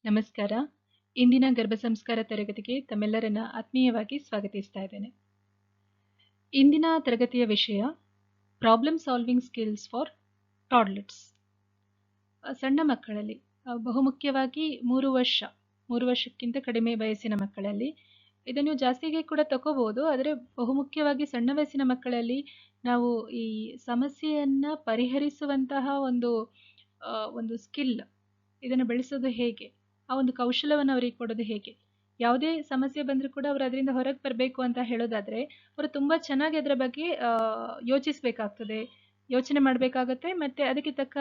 ನಮಸ್ಕಾರ. ಇಂದಿನ ಗರ್ಭ ಸಂಸ್ಕಾರ ತರಗತಿಗೆ ತಮ್ಮೆಲ್ಲರನ್ನ ಆತ್ಮೀಯವಾಗಿ ಸ್ವಾಗತಿಸ್ತಾ ಇದ್ದೇನೆ. ಇಂದಿನ ತರಗತಿಯ ವಿಷಯ ಪ್ರಾಬ್ಲಮ್ ಸಾಲ್ವಿಂಗ್ ಸ್ಕಿಲ್ಸ್ ಫಾರ್ ಟಾಡ್ಲೆಟ್ಸ್. ಸಣ್ಣ ಮಕ್ಕಳಲ್ಲಿ ಬಹುಮುಖ್ಯವಾಗಿ 3 ವರ್ಷಕ್ಕಿಂತ ಕಡಿಮೆ ವಯಸ್ಸಿನ ಮಕ್ಕಳಲ್ಲಿ ಇದನ್ನು ಜಾಸ್ತಿಗೆ ಕೂಡ ತಗೋಬಹುದು. ಆದರೆ ಬಹುಮುಖ್ಯವಾಗಿ ಸಣ್ಣ ವಯಸ್ಸಿನ ಮಕ್ಕಳಲ್ಲಿ ನಾವು ಈ ಸಮಸ್ಯೆಯನ್ನ ಪರಿಹರಿಸುವಂತಹ ಒಂದು ಸ್ಕಿಲ್ ಇದನ್ನು ಬೆಳೆಸೋದು ಹೇಗೆ, ಆ ಒಂದು ಕೌಶಲವನ್ನು ಅವರಿಗೆ ಕೊಡೋದು ಹೇಗೆ, ಯಾವುದೇ ಸಮಸ್ಯೆ ಬಂದರೂ ಕೂಡ ಅವರು ಅದರಿಂದ ಹೊರಗೆ ಬರಬೇಕು ಅಂತ ಹೇಳೋದಾದ್ರೆ ಅವರು ತುಂಬ ಚೆನ್ನಾಗಿ ಅದರ ಬಗ್ಗೆ ಯೋಚಿಸಬೇಕಾಗ್ತದೆ, ಯೋಚನೆ ಮಾಡಬೇಕಾಗತ್ತೆ, ಮತ್ತೆ ಅದಕ್ಕೆ ತಕ್ಕ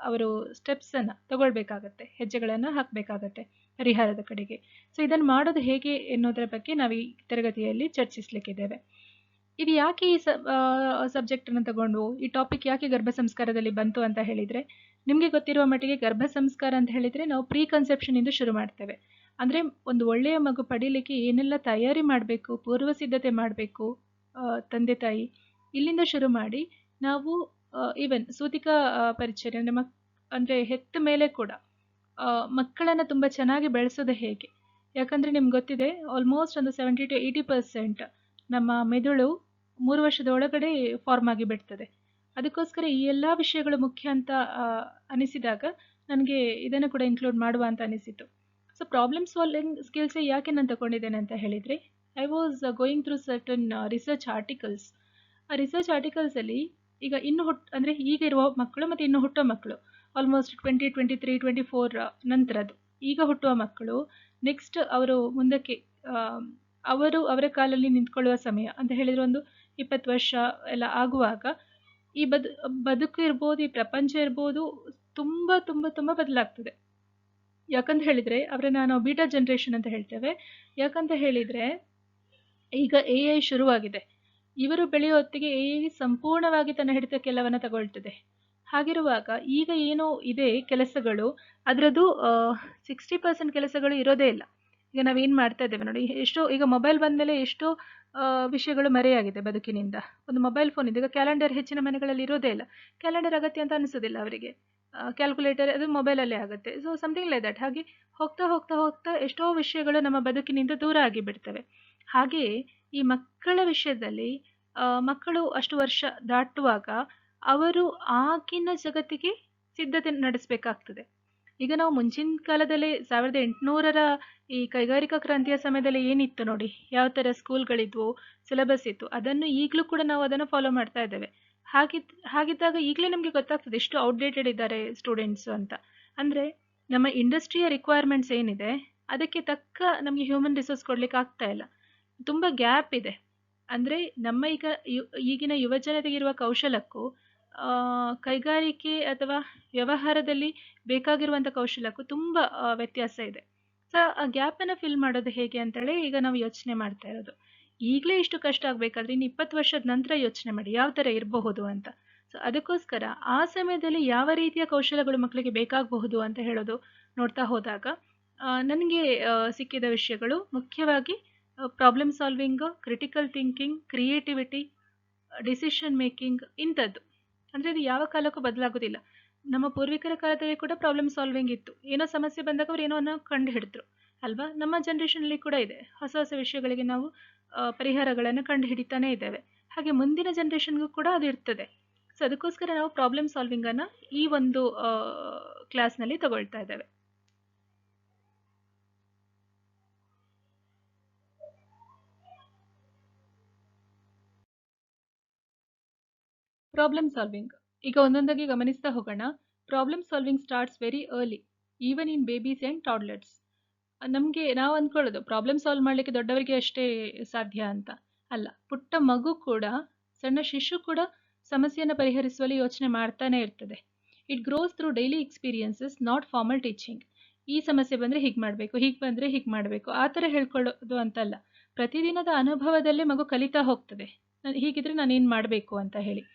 ಅವರು ಸ್ಟೆಪ್ಸನ್ನು ತಗೊಳ್ಬೇಕಾಗತ್ತೆ, ಹೆಜ್ಜೆಗಳನ್ನು ಹಾಕಬೇಕಾಗತ್ತೆ ಪರಿಹಾರದ ಕಡೆಗೆ. ಸೊ ಇದನ್ನು ಮಾಡೋದು ಹೇಗೆ ಎನ್ನುವುದರ ಬಗ್ಗೆ ನಾವು ಈ ತರಗತಿಯಲ್ಲಿ ಚರ್ಚಿಸಲಿಕ್ಕಿದ್ದೇವೆ. ಇದು ಯಾಕೆ ಈ ಸಬ್ಜೆಕ್ಟನ್ನು ತಗೊಂಡು ಈ ಟಾಪಿಕ್ ಯಾಕೆ ಗರ್ಭ ಸಂಸ್ಕಾರದಲ್ಲಿ ಬಂತು ಅಂತ ಹೇಳಿದರೆ, ನಿಮಗೆ ಗೊತ್ತಿರುವ ಮಟ್ಟಿಗೆ ಗರ್ಭ ಸಂಸ್ಕಾರ ಅಂತ ಹೇಳಿದರೆ ನಾವು ಪ್ರೀ ಕನ್ಸೆಪ್ಷನಿಂದ ಶುರು ಮಾಡ್ತೇವೆ. ಅಂದರೆ ಒಂದು ಒಳ್ಳೆಯ ಮಗು ಪಡೀಲಿಕ್ಕೆ ಏನೆಲ್ಲ ತಯಾರಿ ಮಾಡಬೇಕು, ಪೂರ್ವ ಸಿದ್ಧತೆ ಮಾಡಬೇಕು ತಂದೆ ತಾಯಿ, ಇಲ್ಲಿಂದ ಶುರು ಮಾಡಿ ನಾವು ಈವನ್ ಸೂತಿಕಾ ಪರಿಚಯ ಅಂದರೆ ಹೆತ್ತ ಮೇಲೆ ಕೂಡ ಮಕ್ಕಳನ್ನು ತುಂಬ ಚೆನ್ನಾಗಿ ಬೆಳೆಸೋದು ಹೇಗೆ. ಯಾಕಂದರೆ ನಿಮ್ಗೆ ಗೊತ್ತಿದೆ, ಆಲ್ಮೋಸ್ಟ್ ಒಂದು 70 to 80% ನಮ್ಮ ಮೆದುಳು 3 ವರ್ಷದ ಒಳಗಡೆ ಫಾರ್ಮ್ ಆಗಿ ಬಿಡ್ತದೆ. ಅದಕ್ಕೋಸ್ಕರ ಈ ಎಲ್ಲ ವಿಷಯಗಳು ಮುಖ್ಯ ಅಂತ ಅನಿಸಿದಾಗ ನನಗೆ ಇದನ್ನು ಕೂಡ ಇನ್ಕ್ಲೂಡ್ ಮಾಡುವ ಅಂತ ಅನಿಸಿತು. ಸೊ ಪ್ರಾಬ್ಲಮ್ ಸಾಲ್ವಿಂಗ್ ಸ್ಕಿಲ್ಸ್ ಯಾಕೆ ನಾನು ತಗೊಂಡಿದ್ದೇನೆ ಅಂತ ಹೇಳಿದರೆ, I was going through certain research articles. ಆ ರಿಸರ್ಚ್ ಆರ್ಟಿಕಲ್ಸಲ್ಲಿ ಈಗ ಅಂದರೆ ಈಗ ಇರುವ ಮಕ್ಕಳು ಮತ್ತು ಇನ್ನು ಹುಟ್ಟೋ ಮಕ್ಕಳು ಆಲ್ಮೋಸ್ಟ್ 20, 23, 24 ನಂತರದ್ದು ಈಗ ಹುಟ್ಟುವ ಮಕ್ಕಳು ನೆಕ್ಸ್ಟ್ ಅವರು ಮುಂದಕ್ಕೆ ಅವರ ಕಾಲಲ್ಲಿ ನಿಂತ್ಕೊಳ್ಳುವ ಸಮಯ ಅಂತ ಹೇಳಿದರೆ ಒಂದು 20 ವರ್ಷ ಎಲ್ಲ ಆಗುವಾಗ ಈ ಬದುಕು ಇರ್ಬೋದು, ಈ ಪ್ರಪಂಚ ಇರ್ಬೋದು, ತುಂಬ ತುಂಬ ತುಂಬ ಬದಲಾಗ್ತದೆ. ಯಾಕಂತ ಹೇಳಿದರೆ ಅವರನ್ನು ನಾವು ಬೀಟಾ ಜನ್ರೇಷನ್ ಅಂತ ಹೇಳ್ತೇವೆ. ಯಾಕಂತ ಹೇಳಿದರೆ ಈಗ AI ಶುರುವಾಗಿದೆ. ಇವರು ಬೆಳೆಯೋ ಹೊತ್ತಿಗೆ AI ಸಂಪೂರ್ಣವಾಗಿ ತನ್ನ ಹಿಡಿತ ಕೆಲವನ್ನು ತಗೊಳ್ತದೆ. ಹಾಗಿರುವಾಗ ಈಗ ಏನೋ ಇದೆ ಕೆಲಸಗಳು, ಅದರದ್ದು 60% ಕೆಲಸಗಳು ಇರೋದೇ ಇಲ್ಲ. ಈಗ ನಾವೇನು ಮಾಡ್ತಾ ಇದ್ದೇವೆ ನೋಡಿ, ಎಷ್ಟೋ ಈಗ ಮೊಬೈಲ್ ಬಂದಮೇಲೆ ಎಷ್ಟೋ ವಿಷಯಗಳು ಮರೆಯಾಗಿದೆ ಬದುಕಿನಿಂದ. ಒಂದು ಮೊಬೈಲ್ ಫೋನ್ ಇದೆ. ಈಗ ಕ್ಯಾಲೆಂಡರ್ ಹೆಚ್ಚಿನ ಮನೆಗಳಲ್ಲಿ ಇರೋದೇ ಇಲ್ಲ. ಕ್ಯಾಲೆಂಡರ್ ಅಗತ್ಯ ಅಂತ ಅನಿಸೋದಿಲ್ಲ ಅವರಿಗೆ. ಕ್ಯಾಲ್ಕುಲೇಟರ್ ಅದು ಮೊಬೈಲಲ್ಲೇ ಆಗುತ್ತೆ. So something like that. ಹಾಗೆ ಹೋಗ್ತಾ ಹೋಗ್ತಾ ಹೋಗ್ತಾ ಎಷ್ಟೋ ವಿಷಯಗಳು ನಮ್ಮ ಬದುಕಿನಿಂದ ದೂರ ಆಗಿಬಿಡ್ತವೆ. ಹಾಗೆಯೇ ಈ ಮಕ್ಕಳ ವಿಷಯದಲ್ಲಿ ಮಕ್ಕಳು ಅಷ್ಟು ವರ್ಷ ದಾಟುವಾಗ ಅವರು ಆಗಿನ ಜಗತ್ತಿಗೆ ಸಿದ್ಧತೆ ನಡೆಸಬೇಕಾಗ್ತದೆ. ಈಗ ನಾವು ಮುಂಚಿನ ಕಾಲದಲ್ಲಿ 1800ರ ಈ ಕೈಗಾರಿಕಾ ಕ್ರಾಂತಿಯ ಸಮಯದಲ್ಲಿ ಏನಿತ್ತು ನೋಡಿ, ಯಾವ ಥರ ಸ್ಕೂಲ್ಗಳಿದ್ವು, ಸಿಲೆಬಸ್ ಇತ್ತು, ಅದನ್ನು ಈಗಲೂ ಕೂಡ ನಾವು ಅದನ್ನು ಫಾಲೋ ಮಾಡ್ತಾ ಇದ್ದೇವೆ. ಹಾಗಿದ್ದಾಗ ಈಗಲೇ ನಮಗೆ ಗೊತ್ತಾಗ್ತದೆ ಎಷ್ಟು ಔಟ್ಡೇಟೆಡ್ ಇದ್ದಾರೆ ಸ್ಟೂಡೆಂಟ್ಸು ಅಂತ. ಅಂದರೆ ನಮ್ಮ ಇಂಡಸ್ಟ್ರಿಯ ರಿಕ್ವೈರ್ಮೆಂಟ್ಸ್ ಏನಿದೆ ಅದಕ್ಕೆ ತಕ್ಕ ನಮಗೆ ಹ್ಯೂಮನ್ ರಿಸೋರ್ಸ್ ಕೊಡಲಿಕ್ಕೆ ಆಗ್ತಾ ಇಲ್ಲ. ತುಂಬ ಗ್ಯಾಪ್ ಇದೆ. ಅಂದರೆ ನಮ್ಮ ಈಗಿನ ಯುವಜನತೆಗಿರುವ ಕೌಶಲಕ್ಕೂ ಕೈಗಾರಿಕೆ ಅಥವಾ ವ್ಯವಹಾರದಲ್ಲಿ ಬೇಕಾಗಿರುವಂಥ ಕೌಶಲಕ್ಕೂ ತುಂಬ ವ್ಯತ್ಯಾಸ ಇದೆ. ಸೊ ಆ ಗ್ಯಾಪನ್ನು ಫಿಲ್ ಮಾಡೋದು ಹೇಗೆ ಅಂತೇಳಿ ಈಗ ನಾವು ಯೋಚನೆ ಮಾಡ್ತಾ ಇರೋದು. ಈಗಲೇ ಇಷ್ಟು ಕಷ್ಟ ಆಗಬೇಕಾದ್ರೆ ಇನ್ನು 20 ವರ್ಷದ ನಂತರ ಯೋಚನೆ ಮಾಡಿ ಯಾವ ಥರ ಇರಬಹುದು ಅಂತ. ಸೊ ಅದಕ್ಕೋಸ್ಕರ ಆ ಸಮಯದಲ್ಲಿ ಯಾವ ರೀತಿಯ ಕೌಶಲಗಳು ಮಕ್ಕಳಿಗೆ ಬೇಕಾಗಬಹುದು ಅಂತ ಹೇಳೋದು ನೋಡ್ತಾ ಹೋದಾಗ ನನಗೆ ಸಿಕ್ಕಿದ ವಿಷಯಗಳು ಮುಖ್ಯವಾಗಿ problem solving, critical thinking, creativity, decision making ಇಂಥದ್ದು. ಅಂದರೆ ಇದು ಯಾವ ಕಾಲಕ್ಕೂ ಬದಲಾಗೋದಿಲ್ಲ. ನಮ್ಮ ಪೂರ್ವಿಕರ ಕಾಲದಲ್ಲಿ ಕೂಡ ಪ್ರಾಬ್ಲಮ್ ಸಾಲ್ವಿಂಗ್ ಇತ್ತು. ಏನೋ ಸಮಸ್ಯೆ ಬಂದಾಗ ಅವ್ರು ಏನೋ ಕಂಡು ಹಿಡಿದ್ರು ಅಲ್ವಾ. ನಮ್ಮ ಜನ್ರೇಷನಲ್ಲಿ ಕೂಡ ಇದೆ. ಹೊಸ ಹೊಸ ವಿಷಯಗಳಿಗೆ ನಾವು ಪರಿಹಾರಗಳನ್ನು ಕಂಡು ಹಿಡಿತಾನೇ ಇದ್ದೇವೆ. ಹಾಗೆ ಮುಂದಿನ ಜನ್ರೇಷನ್ಗೂ ಕೂಡ ಅದು ಇರ್ತದೆ. ಸೊ ಅದಕ್ಕೋಸ್ಕರ ನಾವು ಪ್ರಾಬ್ಲಮ್ ಸಾಲ್ವಿಂಗನ್ನು ಈ ಒಂದು ಕ್ಲಾಸ್ನಲ್ಲಿ ತಗೊಳ್ತಾ ಇದ್ದೇವೆ. ಪ್ರಾಬ್ಲಮ್ ಸಾಲ್ವಿಂಗ್ ಈಗ ಒಂದೊಂದಾಗಿ ಗಮನಿಸ್ತಾ ಹೋಗೋಣ. Problem solving starts very early, even in babies and toddlers. ನಾವು ಅಂದ್ಕೊಳ್ಳೋದು ಪ್ರಾಬ್ಲಮ್ ಸಾಲ್ವ್ ಮಾಡಲಿಕ್ಕೆ ದೊಡ್ಡವರಿಗೆ ಅಷ್ಟೇ ಸಾಧ್ಯ ಅಂತ ಅಲ್ಲ. ಪುಟ್ಟ ಮಗು ಕೂಡ, ಸಣ್ಣ ಶಿಶು ಕೂಡ ಸಮಸ್ಯೆಯನ್ನು ಪರಿಹರಿಸುವಲ್ಲಿ ಯೋಚನೆ ಮಾಡ್ತಾನೆ ಇರ್ತದೆ. It gross through daily experiences, not formal teaching. ಈ ಸಮಸ್ಯೆ ಬಂದರೆ ಹೀಗೆ ಮಾಡಬೇಕು, ಹೀಗೆ ಬಂದರೆ ಹೀಗೆ ಮಾಡಬೇಕು, ಆ ಥರ ಹೇಳ್ಕೊಳ್ಳೋದು ಅಂತಲ್ಲ. ಪ್ರತಿದಿನದ ಅನುಭವದಲ್ಲೇ ಮಗು ಕಲಿತಾ ಹೋಗ್ತದೆ, ಹೀಗಿದ್ರೆ ನಾನೇನು ಮಾಡಬೇಕು ಅಂತ ಹೇಳಿ.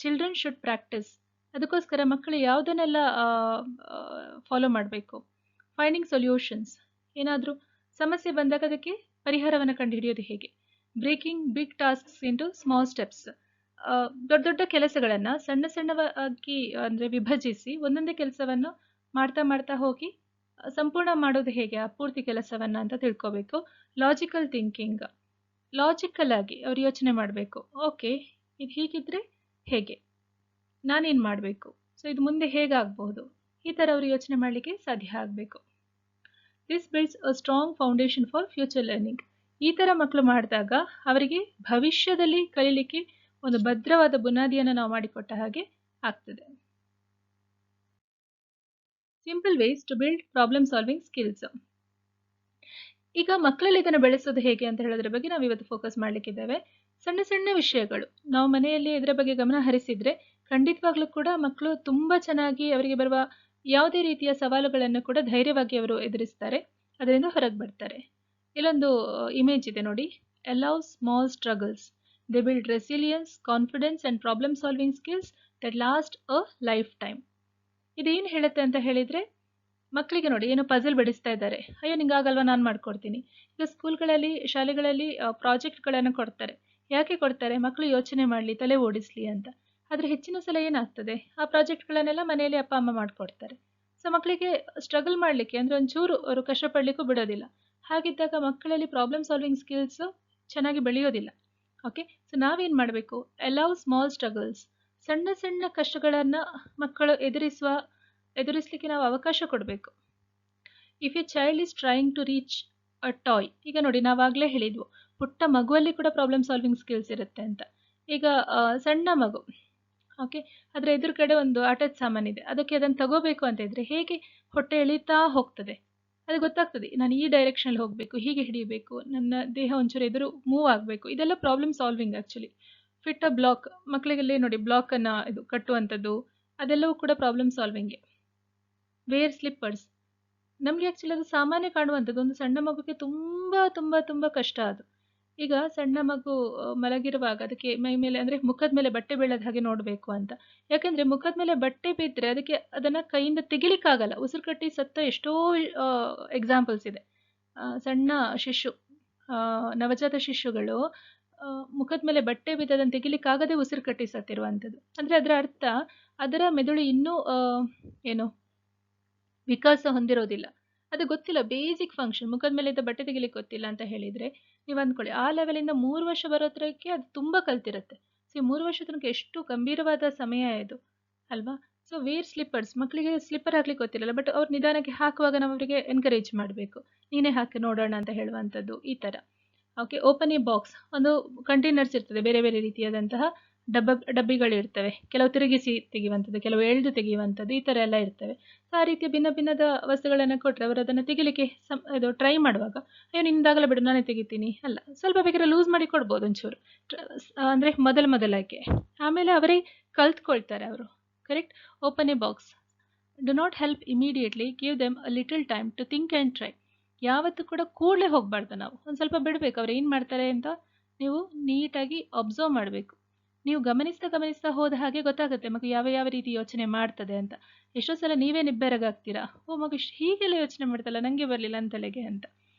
Children should practice. ಅದಕ್ಕೋಸ್ಕರ ಮಕ್ಕಳು ಯಾವುದನ್ನೆಲ್ಲ ಫಾಲೋ ಮಾಡಬೇಕು. ಫೈಂಡಿಂಗ್ ಸೊಲ್ಯೂಷನ್ಸ್, ಏನಾದರೂ ಸಮಸ್ಯೆ ಬಂದಾಗ ಅದಕ್ಕೆ ಪರಿಹಾರವನ್ನು ಕಂಡುಹಿಡಿಯೋದು ಹೇಗೆ. Breaking big tasks into small steps, ದೊಡ್ಡ ದೊಡ್ಡ ಕೆಲಸಗಳನ್ನು ಸಣ್ಣ ಸಣ್ಣವಾಗಿ ಅಂದರೆ ವಿಭಜಿಸಿ ಒಂದೊಂದೇ ಕೆಲಸವನ್ನು ಮಾಡ್ತಾ ಮಾಡ್ತಾ ಹೋಗಿ ಸಂಪೂರ್ಣ ಮಾಡೋದು ಹೇಗೆ ಆ ಪೂರ್ತಿ ಕೆಲಸವನ್ನ ಅಂತ ತಿಳ್ಕೋಬೇಕು. ಲಾಜಿಕಲ್ ಥಿಂಕಿಂಗ್, ಲಾಜಿಕಲ್ ಆಗಿ ಅವ್ರು ಯೋಚನೆ ಮಾಡಬೇಕು. ಓಕೆ, ಇದು ಹೀಗಿದ್ರೆ ಹೇಗೆ, ನಾನೇನು ಮಾಡಬೇಕು, ಸೊ ಇದು ಮುಂದೆ ಹೇಗಾಗಬಹುದು, ಈ ಥರ ಅವರು ಯೋಚನೆ ಮಾಡಲಿಕ್ಕೆ ಸಾಧ್ಯ ಆಗಬೇಕು. This builds a strong foundation for future learning. ಈ ಥರ ಮಕ್ಕಳು ಮಾಡಿದಾಗ ಅವರಿಗೆ ಭವಿಷ್ಯದಲ್ಲಿ ಕಲೀಲಿಕ್ಕೆ ಒಂದು ಭದ್ರವಾದ ಬುನಾದಿಯನ್ನು ನಾವು ಮಾಡಿಕೊಟ್ಟ ಹಾಗೆ ಆಗ್ತದೆ. Simple ways to build problem solving skills. ಈಗ ಮಕ್ಕಳಲ್ಲಿ ಇದನ್ನು ಬೆಳೆಸೋದು ಹೇಗೆ ಅಂತ ಹೇಳೋದ್ರ ಬಗ್ಗೆ ನಾವು ಇವತ್ತು ಫೋಕಸ್ ಮಾಡಲಿಕ್ಕಿದ್ದೇವೆ. ಸಣ್ಣ ಸಣ್ಣ ವಿಷಯಗಳು ನಾವು ಮನೆಯಲ್ಲಿ ಇದರ ಬಗ್ಗೆ ಗಮನ ಹರಿಸಿದ್ರೆ ಖಂಡಿತವಾಗ್ಲೂ ಕೂಡ ಮಕ್ಕಳು ತುಂಬ ಚೆನ್ನಾಗಿ ಅವರಿಗೆ ಬರುವ ಯಾವುದೇ ರೀತಿಯ ಸವಾಲುಗಳನ್ನು ಕೂಡ ಧೈರ್ಯವಾಗಿ ಅವರು ಎದುರಿಸ್ತಾರೆ, ಅದರಿಂದ ಹೊರಗೆ ಬರ್ತಾರೆ. ಇಲ್ಲೊಂದು ಇಮೇಜ್ ಇದೆ ನೋಡಿ. Allow small struggles, they build resilience, confidence and problem solving skills that last a life time. ಇದೇನು ಹೇಳುತ್ತೆ ಅಂತ ಹೇಳಿದರೆ, ಮಕ್ಕಳಿಗೆ ನೋಡಿ ಏನು ಪಜಲ್ ಬಿಡಿಸ್ತಾ ಇದ್ದಾರೆ, ಅಯ್ಯೋ ನಿಂಗಾಗಲ್ವಾ ನಾನು ಮಾಡ್ಕೊಡ್ತೀನಿ. ಈಗ ಸ್ಕೂಲ್ಗಳಲ್ಲಿ ಶಾಲೆಗಳಲ್ಲಿ ಪ್ರಾಜೆಕ್ಟ್ಗಳನ್ನು ಕೊಡ್ತಾರೆ. ಯಾಕೆ ಕೊಡ್ತಾರೆ? ಮಕ್ಕಳು ಯೋಚನೆ ಮಾಡಲಿ, ತಲೆ ಓಡಿಸ್ಲಿ ಅಂತ. ಆದರೆ ಹೆಚ್ಚಿನ ಸಲ ಏನಾಗ್ತದೆ, ಆ ಪ್ರಾಜೆಕ್ಟ್ಗಳನ್ನೆಲ್ಲ ಮನೆಯಲ್ಲಿ ಅಪ್ಪ ಅಮ್ಮ ಮಾಡಿಕೊಡ್ತಾರೆ. ಸೊ ಮಕ್ಕಳಿಗೆ ಸ್ಟ್ರಗಲ್ ಮಾಡಲಿಕ್ಕೆ ಅಂದರೆ ಒಂಚೂರು ಅವರು ಕಷ್ಟಪಡಲಿಕ್ಕೂ ಬಿಡೋದಿಲ್ಲ. ಹಾಗಿದ್ದಾಗ ಮಕ್ಕಳಲ್ಲಿ ಪ್ರಾಬ್ಲಮ್ ಸಾಲ್ವಿಂಗ್ ಸ್ಕಿಲ್ಸು ಚೆನ್ನಾಗಿ ಬೆಳೆಯೋದಿಲ್ಲ. ಓಕೆ, ಸೊ ನಾವೇನು ಮಾಡಬೇಕು? ಅಲೌ ಸ್ಮಾಲ್ ಸ್ಟ್ರಗಲ್ಸ್, ಸಣ್ಣ ಸಣ್ಣ ಕಷ್ಟಗಳನ್ನು ಮಕ್ಕಳು ಎದುರಿಸಲಿಕ್ಕೆ ನಾವು ಅವಕಾಶ ಕೊಡಬೇಕು. If a child is trying to reach a toy, ಈಗ ನೋಡಿ ನಾವಾಗಲೇ ಹೇಳಿದ್ವು ಪುಟ್ಟ ಮಗುವಲ್ಲಿ ಕೂಡ ಪ್ರಾಬ್ಲಮ್ ಸಾಲ್ವಿಂಗ್ ಸ್ಕಿಲ್ಸ್ ಇರುತ್ತೆ ಅಂತ. ಈಗ ಸಣ್ಣ ಮಗು, ಓಕೆ, ಅದರ ಎದುರುಗಡೆ ಒಂದು ಆಟದ ಸಾಮಾನಿದೆ, ಅದಕ್ಕೆ ಅದನ್ನು ತಗೋಬೇಕು ಅಂತ ಇದ್ರೆ ಹೇಗೆ ಹೊಟ್ಟೆ ಎಳೀತಾ ಹೋಗ್ತದೆ, ಅದು ಗೊತ್ತಾಗ್ತದೆ ನಾನು ಈ ಡೈರೆಕ್ಷನಲ್ಲಿ ಹೋಗಬೇಕು, ಹೀಗೆ ಹಿಡಿಯಬೇಕು, ನನ್ನ ದೇಹ ಒಂಚೂರು ಎದುರು ಮೂವ್ ಆಗಬೇಕು. ಇದೆಲ್ಲ ಪ್ರಾಬ್ಲಮ್ ಸಾಲ್ವಿಂಗ್ ಆ್ಯಕ್ಚುಲಿ. ಫಿಟ್ ಅ ಬ್ಲಾಕ್, ಮಕ್ಕಳಿಗೆಲ್ಲೇ ನೋಡಿ ಬ್ಲಾಕನ್ನು ಇದು ಕಟ್ಟುವಂಥದ್ದು, ಅದೆಲ್ಲವೂ ಕೂಡ ಪ್ರಾಬ್ಲಮ್ ಸಾಲ್ವಿಂಗ್ಗೆ. ವೇರ್ ಸ್ಲಿಪ್ಪರ್ಸ್, ನಮಗೆ ಆ್ಯಕ್ಚುಲಿ ಅದು ಸಾಮಾನ್ಯ ಕಾಣುವಂಥದ್ದು, ಒಂದು ಸಣ್ಣ ಮಗುಗೆ ತುಂಬ ತುಂಬ ತುಂಬ ಕಷ್ಟ ಅದು. ಈಗ ಸಣ್ಣ ಮಗು ಮಲಗಿರುವಾಗ ಅದಕ್ಕೆ ಮೈ ಮೇಲೆ ಅಂದರೆ ಮುಖದ ಮೇಲೆ ಬಟ್ಟೆ ಬೀಳದ ಹಾಗೆ ನೋಡಬೇಕು ಅಂತ. ಯಾಕೆಂದರೆ ಮುಖದ ಮೇಲೆ ಬಟ್ಟೆ ಬಿದ್ದರೆ ಅದಕ್ಕೆ ಅದನ್ನು ಕೈಯಿಂದ ತೆಗಿಲಿಕ್ಕಾಗಲ್ಲ, ಉಸಿರು ಕಟ್ಟಿ ಸತ್ತ ಎಷ್ಟೋ ಎಕ್ಸಾಂಪಲ್ಸ್ ಇದೆ. ಸಣ್ಣ ಶಿಶು, ನವಜಾತ ಶಿಶುಗಳು ಮುಖದ ಮೇಲೆ ಬಟ್ಟೆ ಬಿದ್ದು ಅದನ್ನು ತೆಗಿಲಿಕ್ಕಾಗದೆ ಉಸಿರು ಕಟ್ಟಿ ಸತ್ತಿರುವಂಥದ್ದು. ಅಂದರೆ ಅದರ ಅರ್ಥ ಅದರ ಮೆದುಳು ಇನ್ನೂ ಏನು ವಿಕಾಸ ಹೊಂದಿರೋದಿಲ್ಲ, ಅದು ಗೊತ್ತಿಲ್ಲ, ಬೇಸಿಕ್ ಫಂಕ್ಷನ್, ಮುಖದ ಮೇಲಿದ್ದ ಬಟ್ಟೆ ತೆಗಿಲಿಕ್ಕೆ ಗೊತ್ತಿಲ್ಲ ಅಂತ ಹೇಳಿದರೆ ನೀವು ಅಂದ್ಕೊಳ್ಳಿ, ಆ ಲೆವೆಲಿಂದ 3 ವರ್ಷ ಬರೋತ್ರಕ್ಕೆ ಅದು ತುಂಬ ಕಲ್ತಿರುತ್ತೆ. ಸೊ 3 ವರ್ಷ ತನಕ ಎಷ್ಟು ಗಂಭೀರವಾದ ಸಮಯ ಇದು ಅಲ್ವಾ. ಸೊ ವೇರ್ ಸ್ಲಿಪ್ಪರ್ಸ್, ಮಕ್ಕಳಿಗೆ ಸ್ಲಿಪ್ಪರ್ ಹಾಕ್ಲಿಕ್ಕೆ ಗೊತ್ತಿರಲ್ಲ, ಬಟ್ ಅವ್ರು ನಿಧಾನಕ್ಕೆ ಹಾಕುವಾಗ ನಾವು ಅವರಿಗೆ ಎನ್ಕರೇಜ್ ಮಾಡಬೇಕು, ನೀನೇ ಹಾಕಿ ನೋಡೋಣ ಅಂತ ಹೇಳುವಂಥದ್ದು ಈ ಥರ. ಓಕೆ, ಓಪನ್ ಎ ಬಾಕ್ಸ್, ಒಂದು ಕಂಟೈನರ್ಸ್ ಇರ್ತದೆ, ಬೇರೆ ಬೇರೆ ರೀತಿಯಾದಂತಹ ಡಬ್ಬಿಗಳಿರ್ತವೆ, ಕೆಲವು ತಿರುಗಿಸಿ ತೆಗೆಯುವಂಥದ್ದು, ಕೆಲವು ಎಳೆದು ತೆಗೆಯುವಂಥದ್ದು, ಈ ಥರ ಎಲ್ಲ ಇರ್ತವೆ. ಸೊ ಆ ರೀತಿಯ ಭಿನ್ನ ಭಿನ್ನದ ವಸ್ತುಗಳನ್ನು ಕೊಟ್ಟರೆ ಅವರು ಅದನ್ನು ತೆಗಿಲಿಕ್ಕೆ ಇದು ಟ್ರೈ ಮಾಡುವಾಗ ಅಯ್ಯೋ ನಿಂದಾಗಲ್ಲ ಬಿಡು ನಾನೇ ತೆಗಿತೀನಿ ಅಲ್ಲ, ಸ್ವಲ್ಪ ಬೇಕಾದ್ರೆ ಲೂಸ್ ಮಾಡಿ ಕೊಡ್ಬೋದು ಒಂಚೂರು, ಅಂದರೆ ಮೊದಲಾಗಿ, ಆಮೇಲೆ ಅವರೇ ಕಲ್ತ್ಕೊಳ್ತಾರೆ ಅವರು. Correct. Open a box, do not help immediately, give them a little time to think and try. ಯಾವತ್ತೂ ಕೂಡ ಕೂಡಲೇ ಹೋಗಬಾರ್ದು, ನಾವು ಒಂದು ಸ್ವಲ್ಪ ಬಿಡಬೇಕು, ಅವ್ರು ಏನು ಮಾಡ್ತಾರೆ ಅಂತ ನೀವು ನೀಟಾಗಿ ಅಬ್ಸರ್ವ್ ಮಾಡಬೇಕು. ನೀವು ಗಮನಿಸ್ತಾ ಹೋದ ಹಾಗೆ ಗೊತ್ತಾಗುತ್ತೆ ಮಗು ಯಾವ ಯಾವ ರೀತಿ ಯೋಚನೆ ಮಾಡ್ತದೆ ಅಂತ. ಎಷ್ಟೋ ಸಲ ನೀವೇ ನಿಬ್ಬೆರಗಾಗ್ತೀರಾ, ಓ ಮಗು ಹೀಗೆಲ್ಲ ಯೋಚನೆ ಮಾಡ್ತಲ್ಲ, ನನಗೆ ಬರಲಿಲ್ಲ ಅಂತಲೆಗೆ ಅಂತ.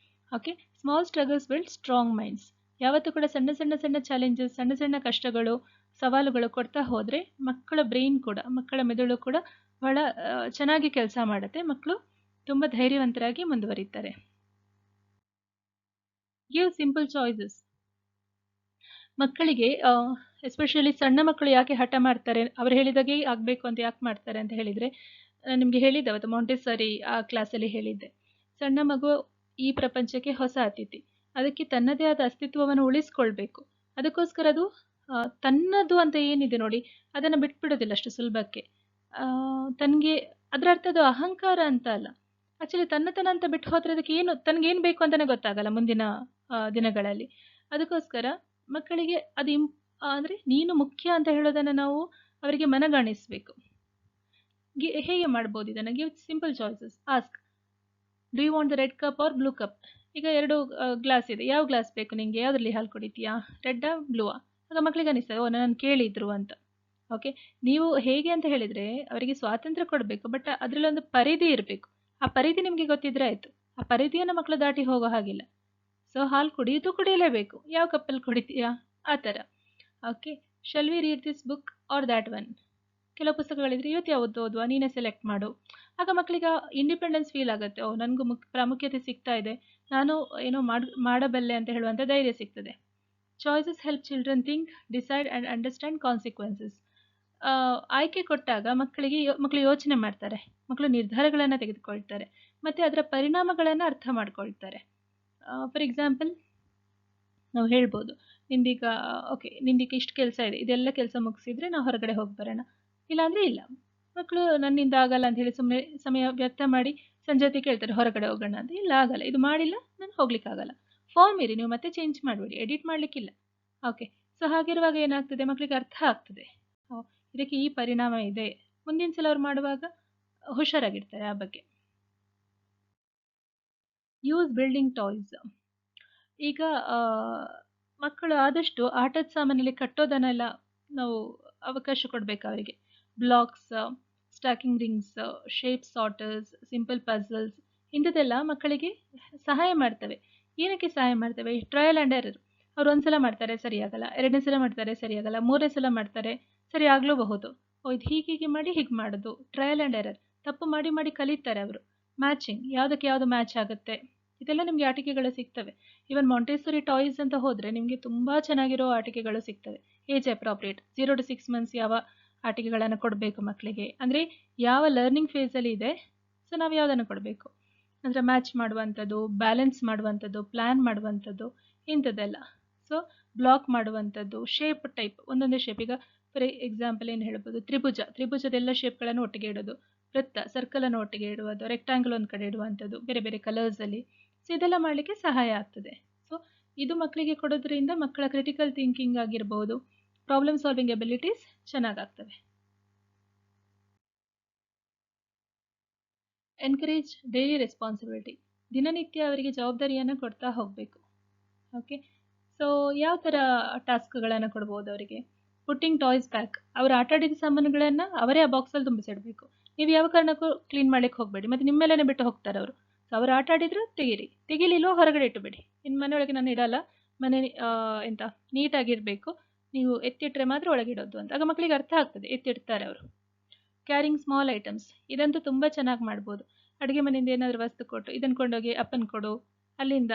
Okay, small struggles build strong minds. ಯಾವತ್ತೂ ಕೂಡ ಸಣ್ಣ ಸಣ್ಣ ಸಣ್ಣ ಚಾಲೆಂಜಸ್, ಸಣ್ಣ ಸಣ್ಣ ಕಷ್ಟಗಳು, ಸವಾಲುಗಳು ಕೊಡ್ತಾ ಹೋದರೆ ಮಕ್ಕಳ ಬ್ರೈನ್ ಕೂಡ, ಮಕ್ಕಳ ಮೆದುಳು ಕೂಡ ಬಹಳ ಚೆನ್ನಾಗಿ ಕೆಲಸ ಮಾಡುತ್ತೆ, ಮಕ್ಕಳು ತುಂಬ ಧೈರ್ಯವಂತರಾಗಿ ಮುಂದುವರಿತಾರೆ. Give simple choices. ಮಕ್ಕಳಿಗೆ ಎಸ್ಪೆಷಲಿ ಸಣ್ಣ ಮಕ್ಕಳು ಯಾಕೆ ಹಠ ಮಾಡ್ತಾರೆ, ಅವ್ರು ಹೇಳಿದಾಗೆ ಆಗಬೇಕು ಅಂತ ಯಾಕೆ ಮಾಡ್ತಾರೆ ಅಂತ ಹೇಳಿದರೆ, ನಿಮಗೆ ಹೇಳಿದ್ದೆ ಅವತ್ತು ಮಾಂಟೆಸರಿ ಆ ಕ್ಲಾಸಲ್ಲಿ ಹೇಳಿದ್ದೆ, ಸಣ್ಣ ಮಗು ಈ ಪ್ರಪಂಚಕ್ಕೆ ಹೊಸ ಅತಿಥಿ, ಅದಕ್ಕೆ ತನ್ನದೇ ಆದ ಅಸ್ತಿತ್ವವನ್ನು ಉಳಿಸ್ಕೊಳ್ಬೇಕು. ಅದಕ್ಕೋಸ್ಕರ ಅದು ತನ್ನದು ಅಂತ ಏನಿದೆ ನೋಡಿ ಅದನ್ನು ಬಿಟ್ಬಿಡೋದಿಲ್ಲ ಅಷ್ಟು ಸುಲಭಕ್ಕೆ. ತನಗೆ ಅದರ ಅರ್ಥ ಅದು ಅಹಂಕಾರ ಅಂತ ಅಲ್ಲ, ಆ್ಯಕ್ಚುಲಿ ತನ್ನತನ ಅಂತ ಬಿಟ್ಟು ಹೋದರೆ ಅದಕ್ಕೆ ಏನು ತನಗೇನು ಬೇಕು ಅಂತಲೇ ಗೊತ್ತಾಗಲ್ಲ ಮುಂದಿನ ದಿನಗಳಲ್ಲಿ. ಅದಕ್ಕೋಸ್ಕರ ಮಕ್ಕಳಿಗೆ ಅದು ಅಂದರೆ ನೀನು ಮುಖ್ಯ ಅಂತ ಹೇಳೋದನ್ನು ನಾವು ಅವರಿಗೆ ಮನಗಾಣಿಸಬೇಕು. ಹೇಗೆ ಮಾಡ್ಬೋದು ಇದನ್ನು? Give simple choices. Ask, do you want the red cup or blue cup? ಈಗ 2 ಗ್ಲಾಸ್ ಇದೆ, ಯಾವ ಗ್ಲಾಸ್ ಬೇಕು ನಿಮಗೆ, ಯಾವುದರಲ್ಲಿ ಹಾಲು ಕುಡಿತೀಯಾ, ರೆಡ್ಡಾ ಬ್ಲೂವಾ? ಆಗ ಮಕ್ಕಳಿಗೆ ಅನಿಸ್ತದೆ ಓ ನಾನು ಕೇಳಿದ್ರು ಅಂತ. ಓಕೆ, ನೀವು ಹೇಗೆ ಅಂತ ಹೇಳಿದರೆ ಅವರಿಗೆ ಸ್ವಾತಂತ್ರ್ಯ ಕೊಡಬೇಕು, ಬಟ್ ಅದರಲ್ಲಿ ಒಂದು ಪರಿಧಿ ಇರಬೇಕು. ಆ ಪರಿಧಿ ನಿಮಗೆ ಗೊತ್ತಿದ್ರೆ ಆಯಿತು, ಆ ಪರಿಧಿಯನ್ನು ಮಕ್ಕಳು ದಾಟಿ ಹೋಗೋ ಹಾಗಿಲ್ಲ. ಸೊ ಹಾಲು ಕುಡಿಯಲೇಬೇಕು, ಯಾವ ಕಪ್ಪಲ್ಲಿ ಕುಡಿತೀಯಾ ಆ ಥರ. Okay, shall we read this book or that one? ಕೆಲವು ಪುಸ್ತಕಗಳಿದ್ರೆ ಇವತ್ತು ಯಾವತ್ತು ಓದುವ, ನೀನೇ ಸೆಲೆಕ್ಟ್ ಮಾಡು. ಆಗ ಮಕ್ಕಳಿಗೆ ಇಂಡಿಪೆಂಡೆನ್ಸ್ ಫೀಲ್ ಆಗುತ್ತೆ. ಓ, ನನಗೂ ಪ್ರಾಮುಖ್ಯತೆ ಸಿಗ್ತಾ ಇದೆ, ನಾನು ಏನೋ ಮಾಡಬಲ್ಲೆ ಅಂತ ಹೇಳುವಂಥ ಧೈರ್ಯ ಸಿಗ್ತದೆ. Choices help children think, decide and understand consequences. ಆಯ್ಕೆ ಕೊಟ್ಟಾಗ ಮಕ್ಕಳು ಯೋಚನೆ ಮಾಡ್ತಾರೆ, ಮಕ್ಕಳು ನಿರ್ಧಾರಗಳನ್ನು ತೆಗೆದುಕೊಳ್ತಾರೆ, ಮತ್ತು ಅದರ ಪರಿಣಾಮಗಳನ್ನು ಅರ್ಥ ಮಾಡ್ಕೊಳ್ತಾರೆ. ಫಾರ್ ಎಕ್ಸಾಂಪಲ್ ನಾವು ಹೇಳ್ಬೋದು, ನಿಂದೀಗ ಇಷ್ಟು ಕೆಲಸ ಇದೆ, ಇದೆಲ್ಲ ಕೆಲಸ ಮುಗಿಸಿದ್ರೆ ನಾವು ಹೊರಗಡೆ ಹೋಗಿ ಬರೋಣ, ಇಲ್ಲಾಂದರೆ ಇಲ್ಲ. ಮಕ್ಕಳು ನನ್ನಿಂದ ಆಗಲ್ಲ ಅಂತ ಹೇಳಿ ಸುಮ್ಮನೆ ಸಮಯ ವ್ಯರ್ಥ ಮಾಡಿ ಸಂಜೆ ಹೊತ್ತಿಗೆ ಕೇಳ್ತಾರೆ ಹೊರಗಡೆ ಹೋಗೋಣ ಅಂತ. ಇಲ್ಲ, ಆಗಲ್ಲ, ಇದು ಮಾಡಿಲ್ಲ, ನಾನು ಹೋಗ್ಲಿಕ್ಕಾಗಲ್ಲ. ಫಾರ್ಮ್ ಇರಿ, ನೀವು ಮತ್ತೆ ಚೇಂಜ್ ಮಾಡಬೇಡಿ, ಎಡಿಟ್ ಮಾಡಲಿಕ್ಕಿಲ್ಲ. ಓಕೆ, ಸೊ ಹಾಗಿರುವಾಗ ಏನಾಗ್ತದೆ, ಮಕ್ಕಳಿಗೆ ಅರ್ಥ ಆಗ್ತದೆ, ಇದಕ್ಕೆ ಈ ಪರಿಣಾಮ ಇದೆ. ಮುಂದಿನ ಸಲ ಅವ್ರು ಮಾಡುವಾಗ ಹುಷಾರಾಗಿರ್ತಾರೆ ಆ ಬಗ್ಗೆ. Use building toys. ಈಗ ಮಕ್ಕಳು ಆದಷ್ಟು ಆಟದ ಸಾಮಾನಲ್ಲಿ ಕಟ್ಟೋದನ್ನೆಲ್ಲ ನಾವು ಅವಕಾಶ ಕೊಡಬೇಕು ಅವರಿಗೆ. Blocks, stacking rings, shape sorters, simple puzzles, ಇಂಥದ್ದೆಲ್ಲ ಮಕ್ಕಳಿಗೆ ಸಹಾಯ ಮಾಡ್ತವೆ. ಏನಕ್ಕೆ ಸಹಾಯ ಮಾಡ್ತವೆ? Trial and error. ಅವ್ರು ಒಂದ್ಸಲ ಮಾಡ್ತಾರೆ, ಸರಿಯಾಗಲ್ಲ. ಎರಡನೇ ಸಲ ಮಾಡ್ತಾರೆ, ಸರಿಯಾಗಲ್ಲ. ಮೂರನೇ ಸಲ ಮಾಡ್ತಾರೆ, ಸರಿ ಆಗಲೂಬಹುದು. ಇದು ಹೀಗೆ ಮಾಡಿ ಹೀಗೆ ಮಾಡೋದು. Trial and error. ತಪ್ಪು ಮಾಡಿ ಮಾಡಿ ಕಲಿತಾರೆ ಅವರು. ಮ್ಯಾಚಿಂಗ್, ಯಾವುದಕ್ಕೆ ಯಾವುದು ಮ್ಯಾಚ್ ಆಗುತ್ತೆ, ಇದೆಲ್ಲ ನಿಮಗೆ ಆಟಿಕೆಗಳು ಸಿಗ್ತವೆ. ಈವನ್ ಮಾಂಟೆಸರಿ ಟಾಯ್ಸ್ ಅಂತ ಹೋದರೆ ನಿಮಗೆ ತುಂಬ ಚೆನ್ನಾಗಿರೋ ಆಟಿಕೆಗಳು ಸಿಗ್ತವೆ. ಏಜ್ ಅಪ್ರಾಪ್ರಿಯೇಟ್, 0 to 6 months ಯಾವ ಆಟಿಕೆಗಳನ್ನು ಕೊಡಬೇಕು ಮಕ್ಕಳಿಗೆ, ಅಂದರೆ ಯಾವ ಲರ್ನಿಂಗ್ ಫೇಸಲ್ಲಿ ಇದೆ, ಸೊ ನಾವು ಯಾವುದನ್ನು ಕೊಡಬೇಕು ಅಂದರೆ ಮ್ಯಾಚ್ ಮಾಡುವಂಥದ್ದು, ಬ್ಯಾಲೆನ್ಸ್ ಮಾಡುವಂಥದ್ದು, ಪ್ಲ್ಯಾನ್ ಮಾಡುವಂಥದ್ದು, ಇಂಥದ್ದೆಲ್ಲ. ಸೊ ಬ್ಲಾಕ್ ಮಾಡುವಂಥದ್ದು, ಶೇಪ್ ಟೈಪ್, ಒಂದೊಂದೇ ಶೇಪ್. ಈಗ ಫಾರ್ ಎಕ್ಸಾಂಪಲ್ ಏನು ಹೇಳ್ಬೋದು, ತ್ರಿಭುಜದೆಲ್ಲ ಶೇಪ್ಗಳನ್ನು ಒಟ್ಟಿಗೆ ಇಡೋದು, ವೃತ್ತ, ಸರ್ಕಲನ್ನು ಒಟ್ಟಿಗೆ ಇಡುವುದು, ರೆಕ್ಟಾಂಗಲ್ ಒಂದು ಕಡೆ ಇಡುವಂಥದ್ದು, ಬೇರೆ ಬೇರೆ ಕಲರ್ಸಲ್ಲಿ. ಸೊ ಇದೆಲ್ಲ ಮಾಡಲಿಕ್ಕೆ ಸಹಾಯ ಆಗ್ತದೆ. ಸೊ ಇದು ಮಕ್ಕಳಿಗೆ ಕೊಡೋದ್ರಿಂದ ಮಕ್ಕಳ ಕ್ರಿಟಿಕಲ್ ಥಿಂಕಿಂಗ್ ಆಗಿರ್ಬೋದು, ಪ್ರಾಬ್ಲಮ್ ಸಾಲ್ವಿಂಗ್ ಎಬಿಲಿಟೀಸ್ ಚೆನ್ನಾಗಾಗ್ತವೆ. Encourage daily responsibility. ದಿನನಿತ್ಯ ಅವರಿಗೆ ಜವಾಬ್ದಾರಿಯನ್ನು ಕೊಡ್ತಾ ಹೋಗಬೇಕು. ಓಕೆ, ಸೊ ಯಾವ ಥರ ಟಾಸ್ಕ್ಗಳನ್ನು ಕೊಡ್ಬೋದು ಅವರಿಗೆ? Putting toys back. ಅವರು ಆಟಾಡಿದ ಸಾಮಾನುಗಳನ್ನು ಅವರೇ ಆ ಬಾಕ್ಸಲ್ಲಿ ತುಂಬಿಸಿಡಬೇಕು. ನೀವು ಯಾವ ಕಾರಣಕ್ಕೂ ಕ್ಲೀನ್ ಮಾಡ್ಲಿಕ್ಕೆ ಹೋಗಬೇಡಿ, ಮತ್ತು ನಿಮ್ಮ ಮೇಲೇ ಬಿಟ್ಟು ಹೋಗ್ತಾರೆ ಅವರು. ಸೊ ಅವ್ರು ಆಟಾಡಿದ್ರು ತೆಗೀಲಿಲ್ಲೋ ಹೊರಗಡೆ ಇಟ್ಟುಬೇಡಿ. ಇನ್ನು ಮನೆಯೊಳಗೆ ನಾನು ಇಡಲ್ಲ, ಮನೆ ನೀಟಾಗಿರಬೇಕು, ನೀವು ಎತ್ತಿಟ್ಟರೆ ಮಾತ್ರ ಒಳಗಿಡೋದು ಅಂತ. ಆಗ ಮಕ್ಕಳಿಗೆ ಅರ್ಥ ಆಗ್ತದೆ, ಎತ್ತಿಡ್ತಾರೆ ಅವರು. ಕ್ಯಾರಿಂಗ್ ಸ್ಮಾಲ್ ಐಟಮ್ಸ್, ಇದಂತೂ ತುಂಬ ಚೆನ್ನಾಗಿ ಮಾಡ್ಬೋದು. ಅಡುಗೆ ಮನೆಯಿಂದ ಏನಾದರೂ ವಸ್ತು ಕೊಟ್ಟು, ಇದನ್ನು ಕೊಂಡೋಗಿ ಅಪ್ಪನ ಕೊಡು, ಅಲ್ಲಿಂದ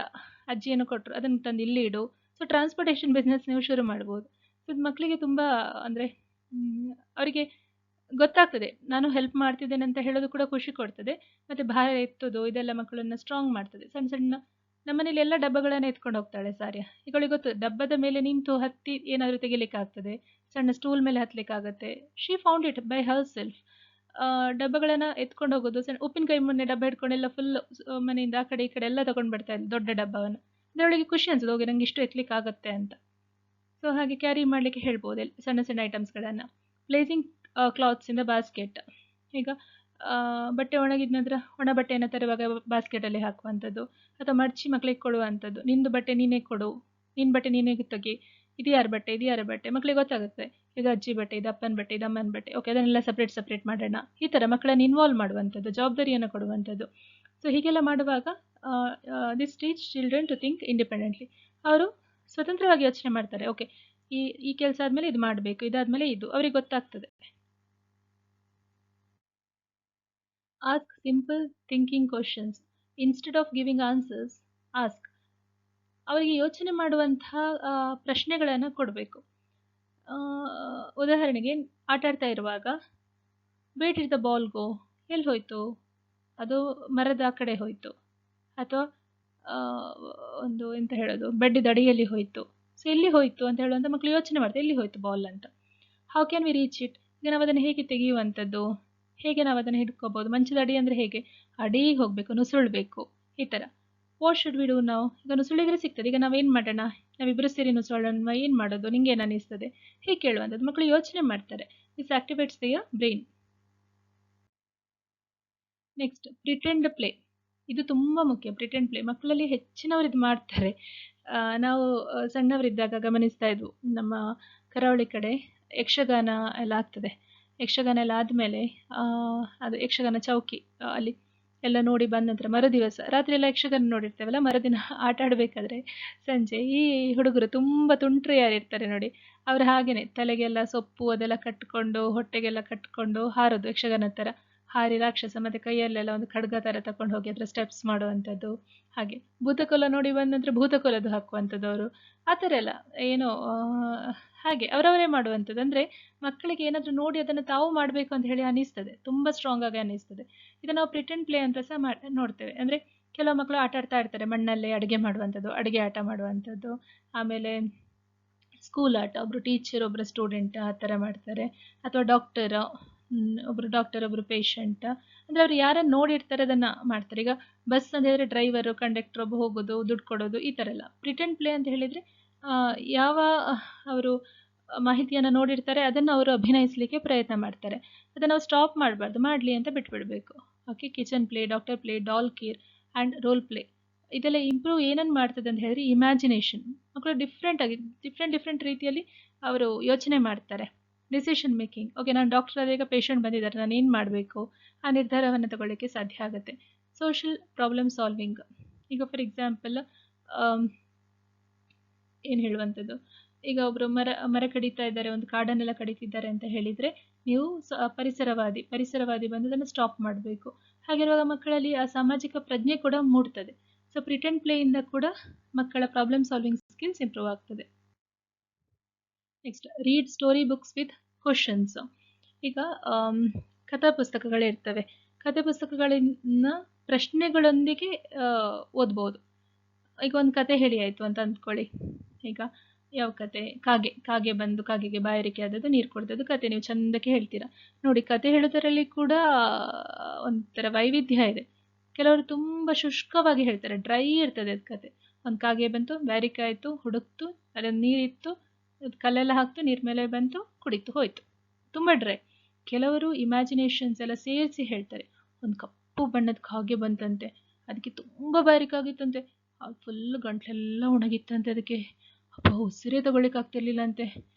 ಅಜ್ಜಿಯನ್ನು ಕೊಟ್ಟರು ಅದನ್ನು ತಂದು ಇಲ್ಲಿ ಇಡು. ಸೊ ಟ್ರಾನ್ಸ್ಪೋರ್ಟೇಷನ್ ಬಿಸ್ನೆಸ್ ನೀವು ಶುರು ಮಾಡ್ಬೋದು. ಸೊ ಇದು ಮಕ್ಕಳಿಗೆ ತುಂಬ ಅಂದರೆ ಅವರಿಗೆ ಗೊತ್ತಾಗ್ತದೆ, ನಾನು ಹೆಲ್ಪ್ ಮಾಡ್ತಿದ್ದೇನೆ ಅಂತ ಹೇಳೋದು ಕೂಡ ಖುಷಿ ಕೊಡ್ತದೆ, ಮತ್ತು ಭಾರ ಎತ್ತೋದು ಇದೆಲ್ಲ ಮಕ್ಕಳನ್ನು ಸ್ಟ್ರಾಂಗ್ ಮಾಡ್ತದೆ. ಸಣ್ಣ ಸಣ್ಣ ನಮ್ಮನೇಲಿ ಎಲ್ಲ ಡಬ್ಬಗಳನ್ನು ಎತ್ಕೊಂಡು ಹೋಗ್ತಾಳೆ ಸಾರ್ಯ. ಈಗಳಿಗೆ ಗೊತ್ತು, ಡಬ್ಬದ ಮೇಲೆ ನಿಂತು ಹತ್ತಿ ಏನಾದರೂ ತೆಗಿಲಿಕ್ಕಾಗ್ತದೆ, ಸಣ್ಣ ಸ್ಟೂಲ್ ಮೇಲೆ ಹತ್ತಲಿಕ್ಕಾಗತ್ತೆ. She found it by herself. ಡಬ್ಬಗಳನ್ನು ಎತ್ಕೊಂಡು ಹೋಗೋದು, ಸಣ್ಣ ಉಪ್ಪಿನಕಾಯಿ ಮೊನ್ನೆ ಡಬ್ಬ ಹಿಡ್ಕೊಂಡೆಲ್ಲ ಫುಲ್ ಮನೆಯಿಂದ ಆ ಕಡೆ ಈ ಕಡೆ ಎಲ್ಲ ತೊಗೊಂಡು ಬರ್ತಾ ಇದ್ದೆ ದೊಡ್ಡ ಡಬ್ಬವನ್ನು. ಅದರೊಳಗೆ ಖುಷಿ ಅನ್ಸೋದು, ಹೋಗಿ ನಂಗೆ ಇಷ್ಟು ಎತ್ತಲಿಕ್ಕಾಗತ್ತೆ ಅಂತ. ಸೊ ಹಾಗೆ ಕ್ಯಾರಿ ಮಾಡಲಿಕ್ಕೆ ಹೇಳ್ಬೋದು ಸಣ್ಣ ಸಣ್ಣ ಐಟಮ್ಸ್ಗಳನ್ನು. Placing clothes in the basket. ಈಗ ಬಟ್ಟೆ ಒಣಗಿದ ನಂತರ ಒಣ ಬಟ್ಟೆಯನ್ನು ತರುವಾಗ ಬಾಸ್ಕೆಟಲ್ಲಿ ಹಾಕುವಂಥದ್ದು, ಅಥವಾ ಮಡಚಿ ಮಕ್ಕಳಿಗೆ ಕೊಡುವಂಥದ್ದು. ನಿಂದು ಬಟ್ಟೆ ನೀನೇ ಕೊಡು, ನಿನ್ನ ಬಟ್ಟೆ ನೀನೇ ತೆಗಿ, ಇದು ಯಾರ ಬಟ್ಟೆ, ಮಕ್ಕಳಿಗೆ ಗೊತ್ತಾಗುತ್ತೆ. ಇದು ಅಜ್ಜಿ ಬಟ್ಟೆ, ಇದು ಅಪ್ಪನ ಬಟ್ಟೆ, ಇದು ಅಮ್ಮನ ಬಟ್ಟೆ, ಓಕೆ ಅದನ್ನೆಲ್ಲ ಸಪ್ರೇಟ್ ಮಾಡೋಣ. ಈ ಥರ ಮಕ್ಕಳನ್ನು ಇನ್ವಾಲ್ವ್ ಮಾಡುವಂಥದ್ದು, ಜವಾಬ್ದಾರಿಯನ್ನು ಕೊಡುವಂಥದ್ದು. ಸೊ ಹೀಗೆಲ್ಲ ಮಾಡುವಾಗ this teach children to think independently. ಅವರು ಸ್ವತಂತ್ರವಾಗಿ ಯೋಚನೆ ಮಾಡ್ತಾರೆ. ಓಕೆ, ಈ ಕೆಲಸ ಆದಮೇಲೆ ಇದು ಮಾಡಬೇಕು, ಇದಾದಮೇಲೆ ಇದು, ಅವ್ರಿಗೆ ಗೊತ್ತಾಗ್ತದೆ. Ask simple thinking questions instead of giving answers. Ask, ಅವರಿಗೆ ಯೋಚನೆ ಮಾಡುವಂತಹ ಪ್ರಶ್ನೆಗಳನ್ನು ಕೊಡಬೇಕು. ಉದಾಹರಣೆಗೆ ಆಟ ಆಡ್ತಾ ಇರುವಾಗ, ವೇರ್ ಡಿಡ್ ದ ಬಾಲ್ ಗೋ, ಎಲ್ಲಿ ಹೋಯಿತು, ಅದು ಮರದ ಆ ಕಡೆ ಹೋಯಿತು, ಅಥವಾ ಒಂದು ಎಂತ ಹೇಳೋದು, ಬೆಡ್ಡಿದ ಅಡಿಯಲ್ಲಿ ಹೋಯಿತು. ಸೊ ಎಲ್ಲಿ ಹೋಯಿತು ಅಂತ ಹೇಳುವಂಥ ಮಕ್ಕಳು ಯೋಚನೆ ಮಾಡ್ತಾರೆ, ಎಲ್ಲಿ ಹೋಯಿತು ಬಾಲ್ ಅಂತ. How can we reach it, ಈಗ ನಾವು ಅದನ್ನು ಹೇಗೆ ತೆಗೆಯುವಂಥದ್ದು, ಹೇಗೆ ನಾವು ಅದನ್ನು ಹಿಡ್ಕೋಬೋದು. ಮಂಚದ ಅಡಿ ಅಂದರೆ ಹೇಗೆ, ಅಡಿಗೆ ಹೋಗಬೇಕು, ನುಸುಳಬೇಕು, ಈ ಥರ. ವಾಟ್ ಶುಡ್ ವಿ ಡೂ ನಾವು, ಈಗ ನುಸುಳಿದ್ರೆ ಸಿಗ್ತದೆ, ಈಗ ನಾವೇನು ಮಾಡೋಣ, ನಾವಿಬ್ಬರು ಸೇರಿ ನುಸುಳೋಣ, ಏನು ಮಾಡೋದು, ನಿಂಗೆ ಏನು ಅನ್ನಿಸ್ತದೆ, ಹೀಗೆ ಕೇಳುವಂಥದ್ದು. ಮಕ್ಕಳು ಯೋಚನೆ ಮಾಡ್ತಾರೆ. This activates their brain. Next, pretend play. ಇದು ತುಂಬ ಮುಖ್ಯ. ಪ್ರಿಟೆಂಡ್ ಪ್ಲೇ ಮಕ್ಕಳಲ್ಲಿ ಹೆಚ್ಚಿನವರು ಇದು ಮಾಡ್ತಾರೆ. ನಾವು ಸಣ್ಣವರಿದ್ದಾಗ ಗಮನಿಸ್ತಾ ಇದ್ವು, ನಮ್ಮ ಕರಾವಳಿ ಕಡೆ ಯಕ್ಷಗಾನ ಎಲ್ಲ ಆಗ್ತದೆ. ಯಕ್ಷಗಾನ ಎಲ್ಲ ಆದಮೇಲೆ ಅದು ಯಕ್ಷಗಾನ ಚೌಕಿ ಅಲ್ಲಿ ಎಲ್ಲ ನೋಡಿ ಬಂದ ನಂತರ ಮರುದಿವಸ ರಾತ್ರಿ ಎಲ್ಲ ಯಕ್ಷಗಾನ ನೋಡಿರ್ತೇವಲ್ಲ, ಮರುದಿನ ಆಟ ಆಡಬೇಕಾದ್ರೆ ಸಂಜೆ ಈ ಹುಡುಗರು ತುಂಬ ತುಂಟ್ರು ಯಾರಿರ್ತಾರೆ ನೋಡಿ, ಅವ್ರು ಹಾಗೇನೆ ತಲೆಗೆಲ್ಲ ಸೊಪ್ಪು ಅದೆಲ್ಲ ಕಟ್ಕೊಂಡು ಹೊಟ್ಟೆಗೆಲ್ಲ ಕಟ್ಕೊಂಡು ಹಾರೋದು ಯಕ್ಷಗಾನ ಥರ, ಹಾರಿ ರಾಕ್ಷಸ ಮತ್ತೆ ಕೈಯಲ್ಲೆಲ್ಲ ಒಂದು ಖಡ್ಗ ಥರ ತಕೊಂಡು ಹೋಗಿ ಅದರ ಸ್ಟೆಪ್ಸ್ ಮಾಡುವಂಥದ್ದು. ಹಾಗೆ ಭೂತಕೋಲ ನೋಡಿ ಬಂದ ನಂತರ ಭೂತಕೋಲದ್ದು ಹಾಕುವಂಥದ್ದು ಅವರು, ಆ ಥರ ಎಲ್ಲ ಏನೋ ಹಾಗೆ ಅವರವರೇ ಮಾಡುವಂಥದ್ದು. ಅಂದರೆ ಮಕ್ಕಳಿಗೆ ಏನಾದರೂ ನೋಡಿ ಅದನ್ನು ತಾವು ಮಾಡಬೇಕು ಅಂತ ಹೇಳಿ ಅನಿಸ್ತದೆ, ತುಂಬ ಸ್ಟ್ರಾಂಗ್ ಆಗಿ ಅನಿಸ್ತದೆ. ಇದನ್ನು ನಾವು ಪ್ರಿಟೆಂಡ್ ಪ್ಲೇ ಅಂತ ಸಹ ನೋಡ್ತೇವೆ. ಅಂದರೆ ಕೆಲವು ಮಕ್ಕಳು ಆಟ ಆಡ್ತಾ ಇರ್ತಾರೆ, ಮಣ್ಣಲ್ಲೇ ಅಡುಗೆ ಮಾಡುವಂಥದ್ದು, ಅಡುಗೆ ಆಟ ಮಾಡುವಂಥದ್ದು, ಆಮೇಲೆ ಸ್ಕೂಲ್ ಆಟ, ಒಬ್ಬರು ಟೀಚರ್ ಒಬ್ಬರು ಸ್ಟೂಡೆಂಟ್ ಆ ಥರ ಮಾಡ್ತಾರೆ, ಅಥವಾ ಒಬ್ಬರು ಡಾಕ್ಟರ್ ಒಬ್ಬರು ಪೇಷಂಟ್, ಅಂದರೆ ಅವರು ಯಾರನ್ನು ನೋಡಿರ್ತಾರೆ ಅದನ್ನು ಮಾಡ್ತಾರೆ. ಈಗ ಬಸ್ ಅಂತ ಹೇಳಿದ್ರೆ ಡ್ರೈವರು ಕಂಡಕ್ಟರ್ ಒಬ್ಬ ಹೋಗೋದು ದುಡ್ಡು ಕೊಡೋದು ಈ ಥರ ಎಲ್ಲ. ಪ್ರಿಟೆಂಡ್ ಪ್ಲೇ ಅಂತ ಹೇಳಿದರೆ ಯಾವ ಅವರು ಮಾಹಿತಿಯನ್ನು ನೋಡಿರ್ತಾರೆ ಅದನ್ನು ಅವರು ಅಭಿನಯಿಸಲಿಕ್ಕೆ ಪ್ರಯತ್ನ ಮಾಡ್ತಾರೆ. ಅದನ್ನು ನಾವು ಸ್ಟಾಪ್ ಮಾಡಬಾರ್ದು, ಮಾಡಲಿ ಅಂತ ಬಿಟ್ಬಿಡಬೇಕು. Okay, kitchen play, doctor play, doll care and role play ಇದೆಲ್ಲ ಇಂಪ್ರೂವ್ ಏನನ್ನು ಮಾಡ್ತದೆ ಅಂತ ಹೇಳಿದ್ರೆ ಇಮ್ಯಾಜಿನೇಷನ್. ಮಕ್ಕಳು ಡಿಫ್ರೆಂಟ್ ರೀತಿಯಲ್ಲಿ ಅವರು ಯೋಚನೆ ಮಾಡ್ತಾರೆ. ಡಿಸಿಷನ್ ಮೇಕಿಂಗ್, ಓಕೆ ನಾನು ಡಾಕ್ಟರ್ ಆದಾಗ ಪೇಷಂಟ್ ಬಂದಿದ್ದಾರೆ, ನಾನು ಏನು ಮಾಡಬೇಕು ಆ ನಿರ್ಧಾರವನ್ನು ತಗೊಳ್ಳಿಕ್ಕೆ ಸಾಧ್ಯ ಆಗುತ್ತೆ. ಸೋಷಿಯಲ್ ಪ್ರಾಬ್ಲಮ್ ಸಾಲ್ವಿಂಗ್, ಈಗ ಫಾರ್ ಎಕ್ಸಾಂಪಲ್ ಏನು ಹೇಳುವಂಥದ್ದು, ಈಗ ಒಬ್ಬರು ಮರ ಕಡಿತಾ ಇದ್ದಾರೆ, ಒಂದು ಕಾಡನ್ನೆಲ್ಲ ಕಡಿತಿದ್ದಾರೆ ಅಂತ ಹೇಳಿದರೆ ನೀವು ಪರಿಸರವಾದಿ ಬಂದು ಅದನ್ನು ಸ್ಟಾಪ್ ಮಾಡಬೇಕು. ಹಾಗಿರುವಾಗ ಮಕ್ಕಳಲ್ಲಿ ಆ ಸಾಮಾಜಿಕ ಪ್ರಜ್ಞೆ ಕೂಡ ಮೂಡ್ತದೆ. ಸೊ ಪ್ರಿಟೆಂಡ್ ಪ್ಲೇಯಿಂದ ಕೂಡ ಮಕ್ಕಳ ಪ್ರಾಬ್ಲಮ್ ಸಾಲ್ವಿಂಗ್ ಸ್ಕಿಲ್ಸ್ ಇಂಪ್ರೂವ್ ಆಗ್ತದೆ. Next, read story books with questions. ಈಗ ಕಥಾ ಪುಸ್ತಕಗಳಿರ್ತವೆ, ಕಥೆ ಪುಸ್ತಕಗಳನ್ನ ಪ್ರಶ್ನೆಗಳೊಂದಿಗೆ ಓದ್ಬೋದು. ಈಗ ಒಂದು ಕತೆ ಹೇಳಿ ಆಯಿತು ಅಂತ ಅಂದ್ಕೊಳ್ಳಿ. ಈಗ ಯಾವ ಕತೆ, ಕಾಗೆ ಬಂದು ಕಾಗೆಗೆ ಬಾಯಾರಿಕೆ ಆದದ್ದು, ನೀರು ಕೊಡ್ದದ್ದು ಕತೆ ನೀವು ಚಂದಕ್ಕೆ ಹೇಳ್ತೀರಾ. ನೋಡಿ, ಕತೆ ಹೇಳೋದರಲ್ಲಿ ಕೂಡ ಒಂಥರ ವೈವಿಧ್ಯ ಇದೆ. ಕೆಲವರು ತುಂಬ ಶುಷ್ಕವಾಗಿ ಹೇಳ್ತಾರೆ, ಡ್ರೈ ಇರ್ತದೆ ಅದು ಕತೆ. ಒಂದು ಕಾಗೆ ಬಂತು, ಬಾಯಾರಿಕೆ ಆಯಿತು, ಹುಡುಕ್ತು, ಅಲ್ಲೊಂದು ನೀರಿತ್ತು, ಕಲ್ಲೆಲ್ಲ ಹಾಕ್ತು, ನೀರು ಮೇಲೆ ಬಂತು, ಕುಡಿತು, ಹೋಯ್ತು, ತುಂಬ ಡ್ರೈ. ಕೆಲವರು ಇಮ್ಯಾಜಿನೇಷನ್ಸ್ ಎಲ್ಲ ಸೇರಿಸಿ ಹೇಳ್ತಾರೆ. ಒಂದು ಕಪ್ಪು ಬಣ್ಣದ ಕಾಗೆ ಬಂತಂತೆ, ಅದಕ್ಕೆ ತುಂಬ ಬಾಯಾರಿಕೆ ಆಗಿತ್ತಂತೆ, ಫುಲ್ ಗಂಟ್ಲೆಲ್ಲ ಒಣಗಿತ್ತಂತೆ, ಅದಕ್ಕೆ ಅಪ್ಪ ಉಸಿರೇ ತಗೊಳ್ಳಿಕ್ಕಾಗ್ತಿರ್ಲಿಲ್ಲ ಅಂತೆ.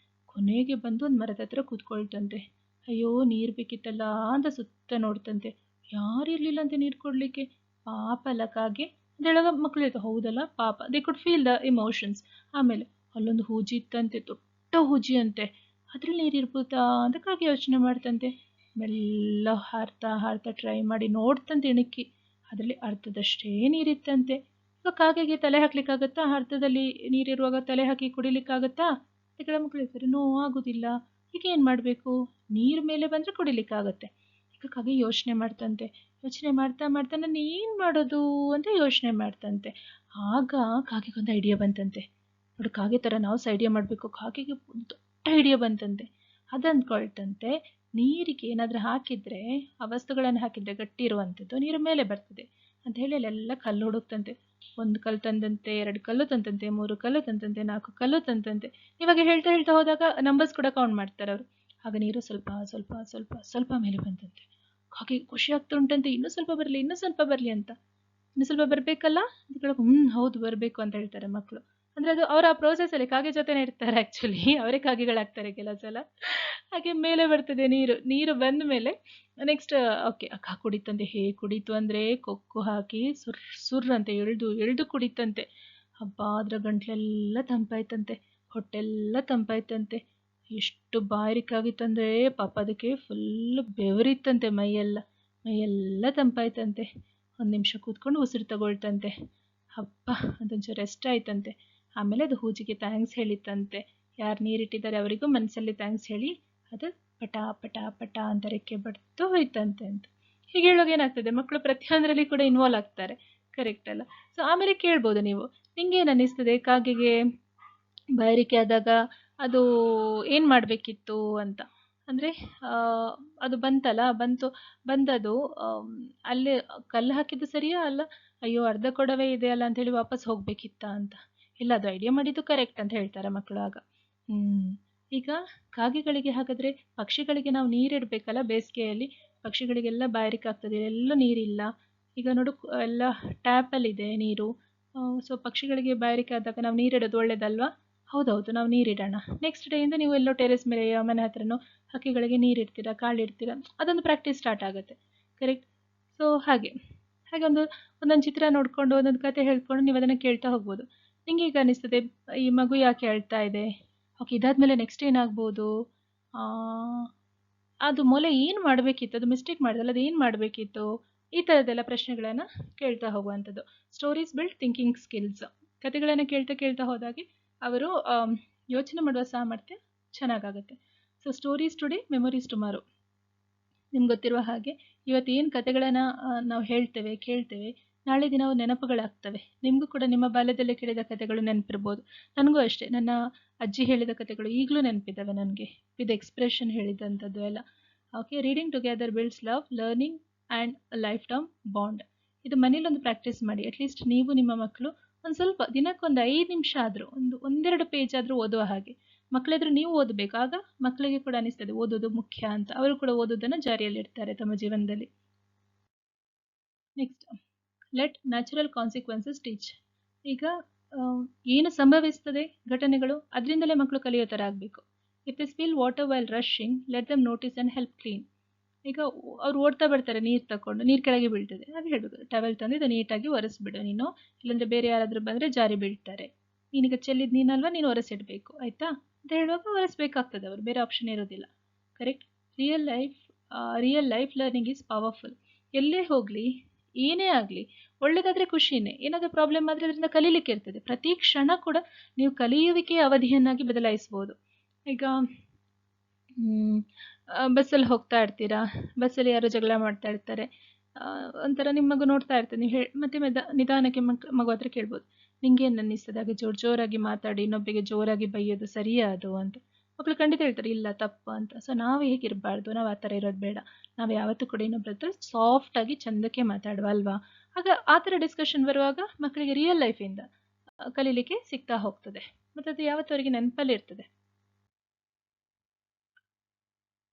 ಕೊನೆಗೆ ಬಂದು ಒಂದು ಮರದ ಹತ್ರ ಕೂತ್ಕೊಳ್ತಂತೆ. ಅಯ್ಯೋ ನೀರು ಬೇಕಿತ್ತಲ್ಲ ಅಂತ ಸುತ್ತ ನೋಡ್ತಂತೆ, ಯಾರಿರಲಿಲ್ಲ ಅಂತೆ ನೀರು ಕೊಡಲಿಕ್ಕೆ. ಪಾಪ ಅಲ್ಲ ಕಾಗೆ ಅಂತ ಹೇಳುವಾಗ ಮಕ್ಕಳು ಹೇಳ್ತಾರೆ, ಹೌದಲ್ಲ ಪಾಪ, they could feel the emotions. ಆಮೇಲೆ ಅಲ್ಲೊಂದು ಹೂಜಿ ಇತ್ತಂತೆ, ದೊಡ್ಡ ಹೂಜಿ ಅಂತೆ, ಅದ್ರಲ್ಲಿ ನೀರಿರ್ಬೋದಾ ಅಂತ ಕಾಗೆ ಯೋಚನೆ ಮಾಡ್ತಂತೆ. ಮೆಲ್ಲ ಹಾರ್ತಾ ಟ್ರೈ ಮಾಡಿ ನೋಡ್ತಂತೆ ಇಣುಕಿ, ಅದರಲ್ಲಿ ಅರ್ಧದಷ್ಟೇ ನೀರಿತ್ತಂತೆ. ಈಗ ಕಾಗೆಗೆ ತಲೆ ಹಾಕ್ಲಿಕ್ಕಾಗತ್ತಾ? ಅರ್ಧದಲ್ಲಿ ನೀರಿರುವಾಗ ತಲೆ ಹಾಕಿ ಕುಡಿಲಿಕ್ಕಾಗತ್ತಾ? ಕೆಲ ಮಕ್ಕಳು ಹೇಳ್ತಾರೆ, ನೋ ಆಗೋದಿಲ್ಲ. ಈಗ ಏನು ಮಾಡಬೇಕು? ನೀರು ಮೇಲೆ ಬಂದರೆ ಕುಡಿಲಿಕ್ಕಾಗತ್ತೆ. ಈಗ ಕಾಗೆ ಯೋಚನೆ ಮಾಡ್ತಂತೆ, ಯೋಚನೆ ಮಾಡ್ತಾ ನಾನು ಏನು ಮಾಡೋದು ಅಂತ ಯೋಚನೆ ಮಾಡ್ತಂತೆ. ಆಗ ಕಾಗೆಗೊಂದು ಐಡಿಯಾ ಬಂತಂತೆ. ನೋಡಿ, ಕಾಗೆ ಥರ ನಾವು ಸಹ ಐಡಿಯಾ ಮಾಡಬೇಕು. ಕಾಗೆಗೆ ದೊಡ್ಡ ಐಡಿಯಾ ಬಂತಂತೆ. ಅದಂದ್ಕೊಳ್ತಂತೆ, ನೀರಿಗೆ ಏನಾದರೂ ಹಾಕಿದರೆ, ಆ ವಸ್ತುಗಳನ್ನು ಹಾಕಿದರೆ ಗಟ್ಟಿ ಇರುವಂಥದ್ದು ನೀರು ಮೇಲೆ ಬರ್ತದೆ ಅಂತ ಹೇಳಿ ಅಲ್ಲೆಲ್ಲ ಕಲ್ಲು ಹುಡುಕ್ತಂತೆ. 1 ಕಲ್ಲು ತಂದಂತೆ, 2 ಕಲ್ಲು ತಂದಂತೆ, 3 ಕಲ್ಲು ತಂದಂತೆ, 4 ಕಲ್ಲು ತಂದಂತೆ. ಇವಾಗ ಹೇಳ್ತಾ ಹೋದಾಗ ನಂಬರ್ಸ್ ಕೂಡ ಕೌಂಟ್ ಮಾಡ್ತಾರೆ ಅವರು. ಆಗ ನೀರು ಸ್ವಲ್ಪ ಮೇಲೆ ಬಂತಂತೆ. ಕಾಗೆ ಖುಷಿ ಆಗ್ತಾ ಉಂಟಂತೆ, ಇನ್ನೂ ಸ್ವಲ್ಪ ಬರಲಿ ಅಂತ. ಇನ್ನೂ ಸ್ವಲ್ಪ ಬರಬೇಕಲ್ಲ ಅಂತ ಕೇಳೋಕೆ, ಹೌದು ಬರಬೇಕು ಅಂತ ಹೇಳ್ತಾರೆ ಮಕ್ಕಳು. ಅಂದರೆ ಅದು ಅವರ ಆ ಪ್ರೋಸೆಸ್ಸಲ್ಲಿ ಕಾಗೆ ಜೊತೆನೇ ಇರ್ತಾರೆ. ಆ್ಯಕ್ಚುಲಿ ಅವರೇ ಕಾಗೆಗಳಾಗ್ತಾರೆ ಕೆಲವು ಸಲ. ಹಾಗೆ ಮೇಲೆ ಬರ್ತದೆ ನೀರು ಬಂದ ಮೇಲೆ ನೆಕ್ಸ್ಟ್ ಓಕೆ ಅಕ್ಕ ಕುಡಿತಂತೆ. ಹೇಗೆ ಕುಡಿತು ಅಂದರೆ ಕೊಕ್ಕು ಹಾಕಿ ಸುರ್ ಅಂತ ಎಳ್ದು ಕುಡಿತಂತೆ. ಹಬ್ಬ, ಅದರ ಗಂಟ್ಲೆಲ್ಲ ತಂಪಾಯ್ತಂತೆ, ಹೊಟ್ಟೆಲ್ಲ ತಂಪಾಯ್ತಂತೆ. ಎಷ್ಟು ಬಾಯಾರಿಕಾಗಿತ್ತಂದರೆ ಪಾಪ ಅದಕ್ಕೆ ಫುಲ್ ಬೆವರಿತ್ತಂತೆ, ಮೈಯೆಲ್ಲ ತಂಪಾಯ್ತಂತೆ. 1 ನಿಮಿಷ ಕೂತ್ಕೊಂಡು ಉಸಿರು ತಗೊಳ್ತಂತೆ. ಹಬ್ಬ, ಅದೊಂಚೂರು ರೆಸ್ಟ್ ಆಯ್ತಂತೆ. ಆಮೇಲೆ ಅದು ಹೂಜಿಗೆ ಥ್ಯಾಂಕ್ಸ್ ಹೇಳಿತ್ತಂತೆ. ಯಾರು ನೀರಿಟ್ಟಿದ್ದಾರೆ ಅವರಿಗೂ ಮನಸ್ಸಲ್ಲಿ ಥ್ಯಾಂಕ್ಸ್ ಹೇಳಿ ಅದು ಪಟ ಅಂತ ರೆಕ್ಕೆ ಬಡ್ತು ಹೋಯ್ತಂತೆ ಅಂತ. ಹೀಗೆ ಹೇಳುವಾಗ ಏನಾಗ್ತದೆ, ಮಕ್ಕಳು ಪ್ರತಿಯೊಂದರಲ್ಲಿ ಕೂಡ ಇನ್ವಾಲ್ವ್ ಆಗ್ತಾರೆ. ಕರೆಕ್ಟ್ ಅಲ್ಲ? ಸೊ ಆಮೇಲೆ ಕೇಳ್ಬೋದು ನೀವು, ನಿಂಗೇನು ಅನ್ನಿಸ್ತದೆ ಕಾಗೆಗೆ ಬಾಯಾರಿಕೆ ಆದಾಗ ಅದು ಏನು ಮಾಡಬೇಕಿತ್ತು ಅಂತ. ಅಂದರೆ ಅದು ಬಂದದು ಅಲ್ಲೇ ಕಲ್ಲು ಹಾಕಿದ್ದು ಸರಿಯಾ ಅಲ್ಲ, ಅಯ್ಯೋ ಅರ್ಧ ಕೊಡವೇ ಇದೆಯಲ್ಲ ಅಂಥೇಳಿ ವಾಪಸ್ ಹೋಗಬೇಕಿತ್ತಾ ಅಂತ. ಇಲ್ಲ, ಅದು ಐಡಿಯಾ ಮಾಡಿದ್ದು ಕರೆಕ್ಟ್ ಅಂತ ಹೇಳ್ತಾರೆ ಮಕ್ಕಳು ಆಗ. ಈಗ ಕಾಗೆಗಳಿಗೆ ಹಾಗಾದರೆ, ಪಕ್ಷಿಗಳಿಗೆ ನಾವು ನೀರಿಡಬೇಕಲ್ಲ ಬೇಸಿಗೆಯಲ್ಲಿ, ಪಕ್ಷಿಗಳಿಗೆಲ್ಲ ಬಾಯಾರಿಕೆ ಆಗ್ತದೆ, ಎಲ್ಲ ನೀರಿಲ್ಲ. ಈಗ ನೋಡು, ಎಲ್ಲ ಟ್ಯಾಪಲ್ಲಿದೆ ನೀರು. ಸೊ ಪಕ್ಷಿಗಳಿಗೆ ಬಾಯಾರಿಕೆ ಆದಾಗ ನಾವು ನೀರಿಡೋದು ಒಳ್ಳೇದಲ್ವಾ? ಹೌದೌದು, ನಾವು ನೀರಿಡೋಣ. ನೆಕ್ಸ್ಟ್ ಡೇಯಿಂದ ನೀವು ಎಲ್ಲೋ ಟೆರೆಸ್ ಮೇಲೆ ಮನೆ ಹತ್ರನೋ ಹಕ್ಕಿಗಳಿಗೆ ನೀರಿಡ್ತೀರಾ, ಕಾಳಿಡ್ತೀರಾ, ಅದೊಂದು ಪ್ರಾಕ್ಟೀಸ್ ಸ್ಟಾರ್ಟ್ ಆಗುತ್ತೆ. ಕರೆಕ್ಟ್? ಸೊ ಹಾಗೆ ಹಾಗೆ ಒಂದೊಂದು ಚಿತ್ರ ನೋಡಿಕೊಂಡು ಒಂದೊಂದು ಕತೆ ಹೇಳ್ಕೊಂಡು ನೀವು ಅದನ್ನು ಕೇಳ್ತಾ ಹೋಗ್ಬೋದು. ನಿಂಗೆ ಈಗ ಅನಿಸ್ತದೆ ಈ ಮಗು ಯಾಕೆ ಅಳ್ತಾ ಇದೆ, ಓಕೆ ಇದಾದ್ಮೇಲೆ ನೆಕ್ಸ್ಟ್ ಏನಾಗ್ಬೋದು, ಆ, ಅದು ಮೊಲೆ ಏನು ಮಾಡಬೇಕಿತ್ತು, ಅದು ಮಿಸ್ಟೇಕ್ ಮಾಡಿದಲ್ಲ ಅದು ಏನು ಮಾಡಬೇಕಿತ್ತು, ಈ ಥರದ್ದೆಲ್ಲ ಪ್ರಶ್ನೆಗಳನ್ನು ಕೇಳ್ತಾ ಹೋಗುವಂಥದ್ದು. Stories build thinking skills. ಕತೆಗಳನ್ನು ಕೇಳ್ತಾ ಕೇಳ್ತಾ ಹೋದಾಗೆ ಅವರು ಯೋಚನೆ ಮಾಡುವ ಸಾಮರ್ಥ್ಯ ಚೆನ್ನಾಗಾಗುತ್ತೆ. So stories today memories tomorrow. ನಿಮ್ಗೆ ಗೊತ್ತಿರುವ ಹಾಗೆ ಇವತ್ತು ಏನು ಕತೆಗಳನ್ನು ನಾವು ಹೇಳ್ತೇವೆ ಕೇಳ್ತೇವೆ, ನಾಳೆ ದಿನ ಅವು ನೆನಪುಗಳಾಗ್ತವೆ. ನಿಮಗೂ ಕೂಡ ನಿಮ್ಮ ಬಾಲ್ಯದಲ್ಲೇ ಕೇಳಿದ ಕತೆಗಳು ನೆನಪಿರ್ಬೋದು. ನನಗೂ ಅಷ್ಟೇ, ನನ್ನ ಅಜ್ಜಿ ಹೇಳಿದ ಕತೆಗಳು ಈಗಲೂ ನೆನಪಿದ್ದಾವೆ ನನಗೆ, ವಿತ್ ಎಕ್ಸ್ಪ್ರೆಷನ್ ಹೇಳಿದಂಥದ್ದು ಎಲ್ಲ. Okay, reading together builds love, learning and life time bond. ಇದು ಮನೇಲೊಂದು ಪ್ರಾಕ್ಟೀಸ್ ಮಾಡಿ. ಅಟ್ಲೀಸ್ಟ್ ನೀವು ನಿಮ್ಮ ಮಕ್ಕಳು ಒಂದು ಸ್ವಲ್ಪ ದಿನಕ್ಕೊಂದು 5 ನಿಮಿಷ ಆದರೂ ಒಂದೆರಡು ಪೇಜ್ ಆದರೂ ಓದುವ ಹಾಗೆ. ಮಕ್ಕಳೆದ್ರು ನೀವು ಓದಬೇಕು, ಆಗ ಮಕ್ಕಳಿಗೆ ಕೂಡ ಅನಿಸ್ತದೆ ಓದೋದು ಮುಖ್ಯ ಅಂತ. ಅವರು ಕೂಡ ಓದೋದನ್ನು ಜಾರಿಯಲ್ಲಿಡ್ತಾರೆ ತಮ್ಮ ಜೀವನದಲ್ಲಿ. Next, let natural consequences teach. ಈಗ ಏನು ಸಂಭವಿಸ್ತದೆ ಘಟನೆಗಳು, ಅದರಿಂದಲೇ ಮಕ್ಕಳು ಕಲಿಯೋ ಥರ ಆಗಬೇಕು. If they spill water while rushing, let them notice and help clean. ಈಗ ಅವ್ರು ಓಡ್ತಾ ಬರ್ತಾರೆ, ನೀರು ತಗೊಂಡು ನೀರು ಕೆಳಗೆ ಬೀಳ್ತದೆ, ಅದು ಹೇಳಬೇಕು, ಟವೆಲ್ ತಂದು ಇದು ನೀಟಾಗಿ ಒರೆಸ್ಬಿಡು ನೀನು, ಇಲ್ಲಾಂದರೆ ಬೇರೆ ಯಾರಾದರೂ ಬಂದರೆ ಜಾರಿ ಬೀಳ್ತಾರೆ, ನೀನೀಗ ಚೆಲ್ಲಿದ ನೀನಲ್ವಾ, ನೀನು ಒರೆಸಿಡಬೇಕು ಆಯಿತಾ ಅಂತ ಹೇಳುವಾಗ ಒರೆಸ್ಬೇಕಾಗ್ತದೆ ಅವರು, ಬೇರೆ ಆಪ್ಷನ್ ಇರೋದಿಲ್ಲ. Correct. Real life learning is powerful. ಎಲ್ಲೇ ಹೋಗಲಿ, ಏನೇ ಆಗಲಿ, ಒಳ್ಳೇದಾದರೆ ಖುಷಿನೇ, ಏನಾದರೂ ಪ್ರಾಬ್ಲಮ್ ಆದರೆ ಅದರಿಂದ ಕಲೀಲಿಕ್ಕೆ ಇರ್ತದೆ. ಪ್ರತಿ ಕ್ಷಣ ಕೂಡ ನೀವು ಕಲಿಯುವಿಕೆಯ ಅವಧಿಯನ್ನಾಗಿ ಬದಲಾಯಿಸ್ಬೋದು. ಈಗ ಬಸ್ಸಲ್ಲಿ ಹೋಗ್ತಾ ಇರ್ತೀರಾ, ಬಸ್ಸಲ್ಲಿ ಯಾರೋ ಜಗಳ ಮಾಡ್ತಾ ಇರ್ತಾರೆ, ಒಂಥರ ನಿಮ್ಮ ಮಗು ನೋಡ್ತಾ ಇರ್ತದೆ, ನೀವು ಮತ್ತೆ ನಿಧಾನಕ್ಕೆ ಮಗು ಹತ್ರ ಕೇಳ್ಬೋದು, ನಿಂಗೇನು ಅನ್ನಿಸ್ತದೆ ಹಾಗೆ ಜೋರಾಗಿ ಮಾತಾಡಿ ಇನ್ನೊಬ್ಬರಿಗೆ ಜೋರಾಗಿ ಬೈಯೋದು ಸರಿಯಾ ಅದು ಅಂತ. ಮಕ್ಕಳು ಖಂಡಿತ ಹೇಳ್ತಾರೆ ಇಲ್ಲ ತಪ್ಪು ಅಂತ. ಸೊ ನಾವು ಹೇಗಿರಬಾರ್ದು, ನಾವು ಆ ಥರ ಇರೋದು ಬೇಡ. ನಾವು ಯಾವತ್ತೂ ಕೂಡ ಇನ್ನೊಬ್ಬರ ಹತ್ರ ಸಾಫ್ಟಾಗಿ ಚಂದಕ್ಕೆ ಮಾತಾಡುವ ಅಲ್ವಾ. ಆಗ ಆ ಥರ ಡಿಸ್ಕಷನ್ ಬರುವಾಗ ಮಕ್ಕಳಿಗೆ ರಿಯಲ್ ಲೈಫಿಂದ ಕಲೀಲಿಕ್ಕೆ ಸಿಗ್ತಾ ಹೋಗ್ತದೆ, ಮತ್ತು ಅದು ಯಾವತ್ತೂ ಅವರಿಗೆ ನೆನಪಲ್ಲಿ ಇರ್ತದೆ.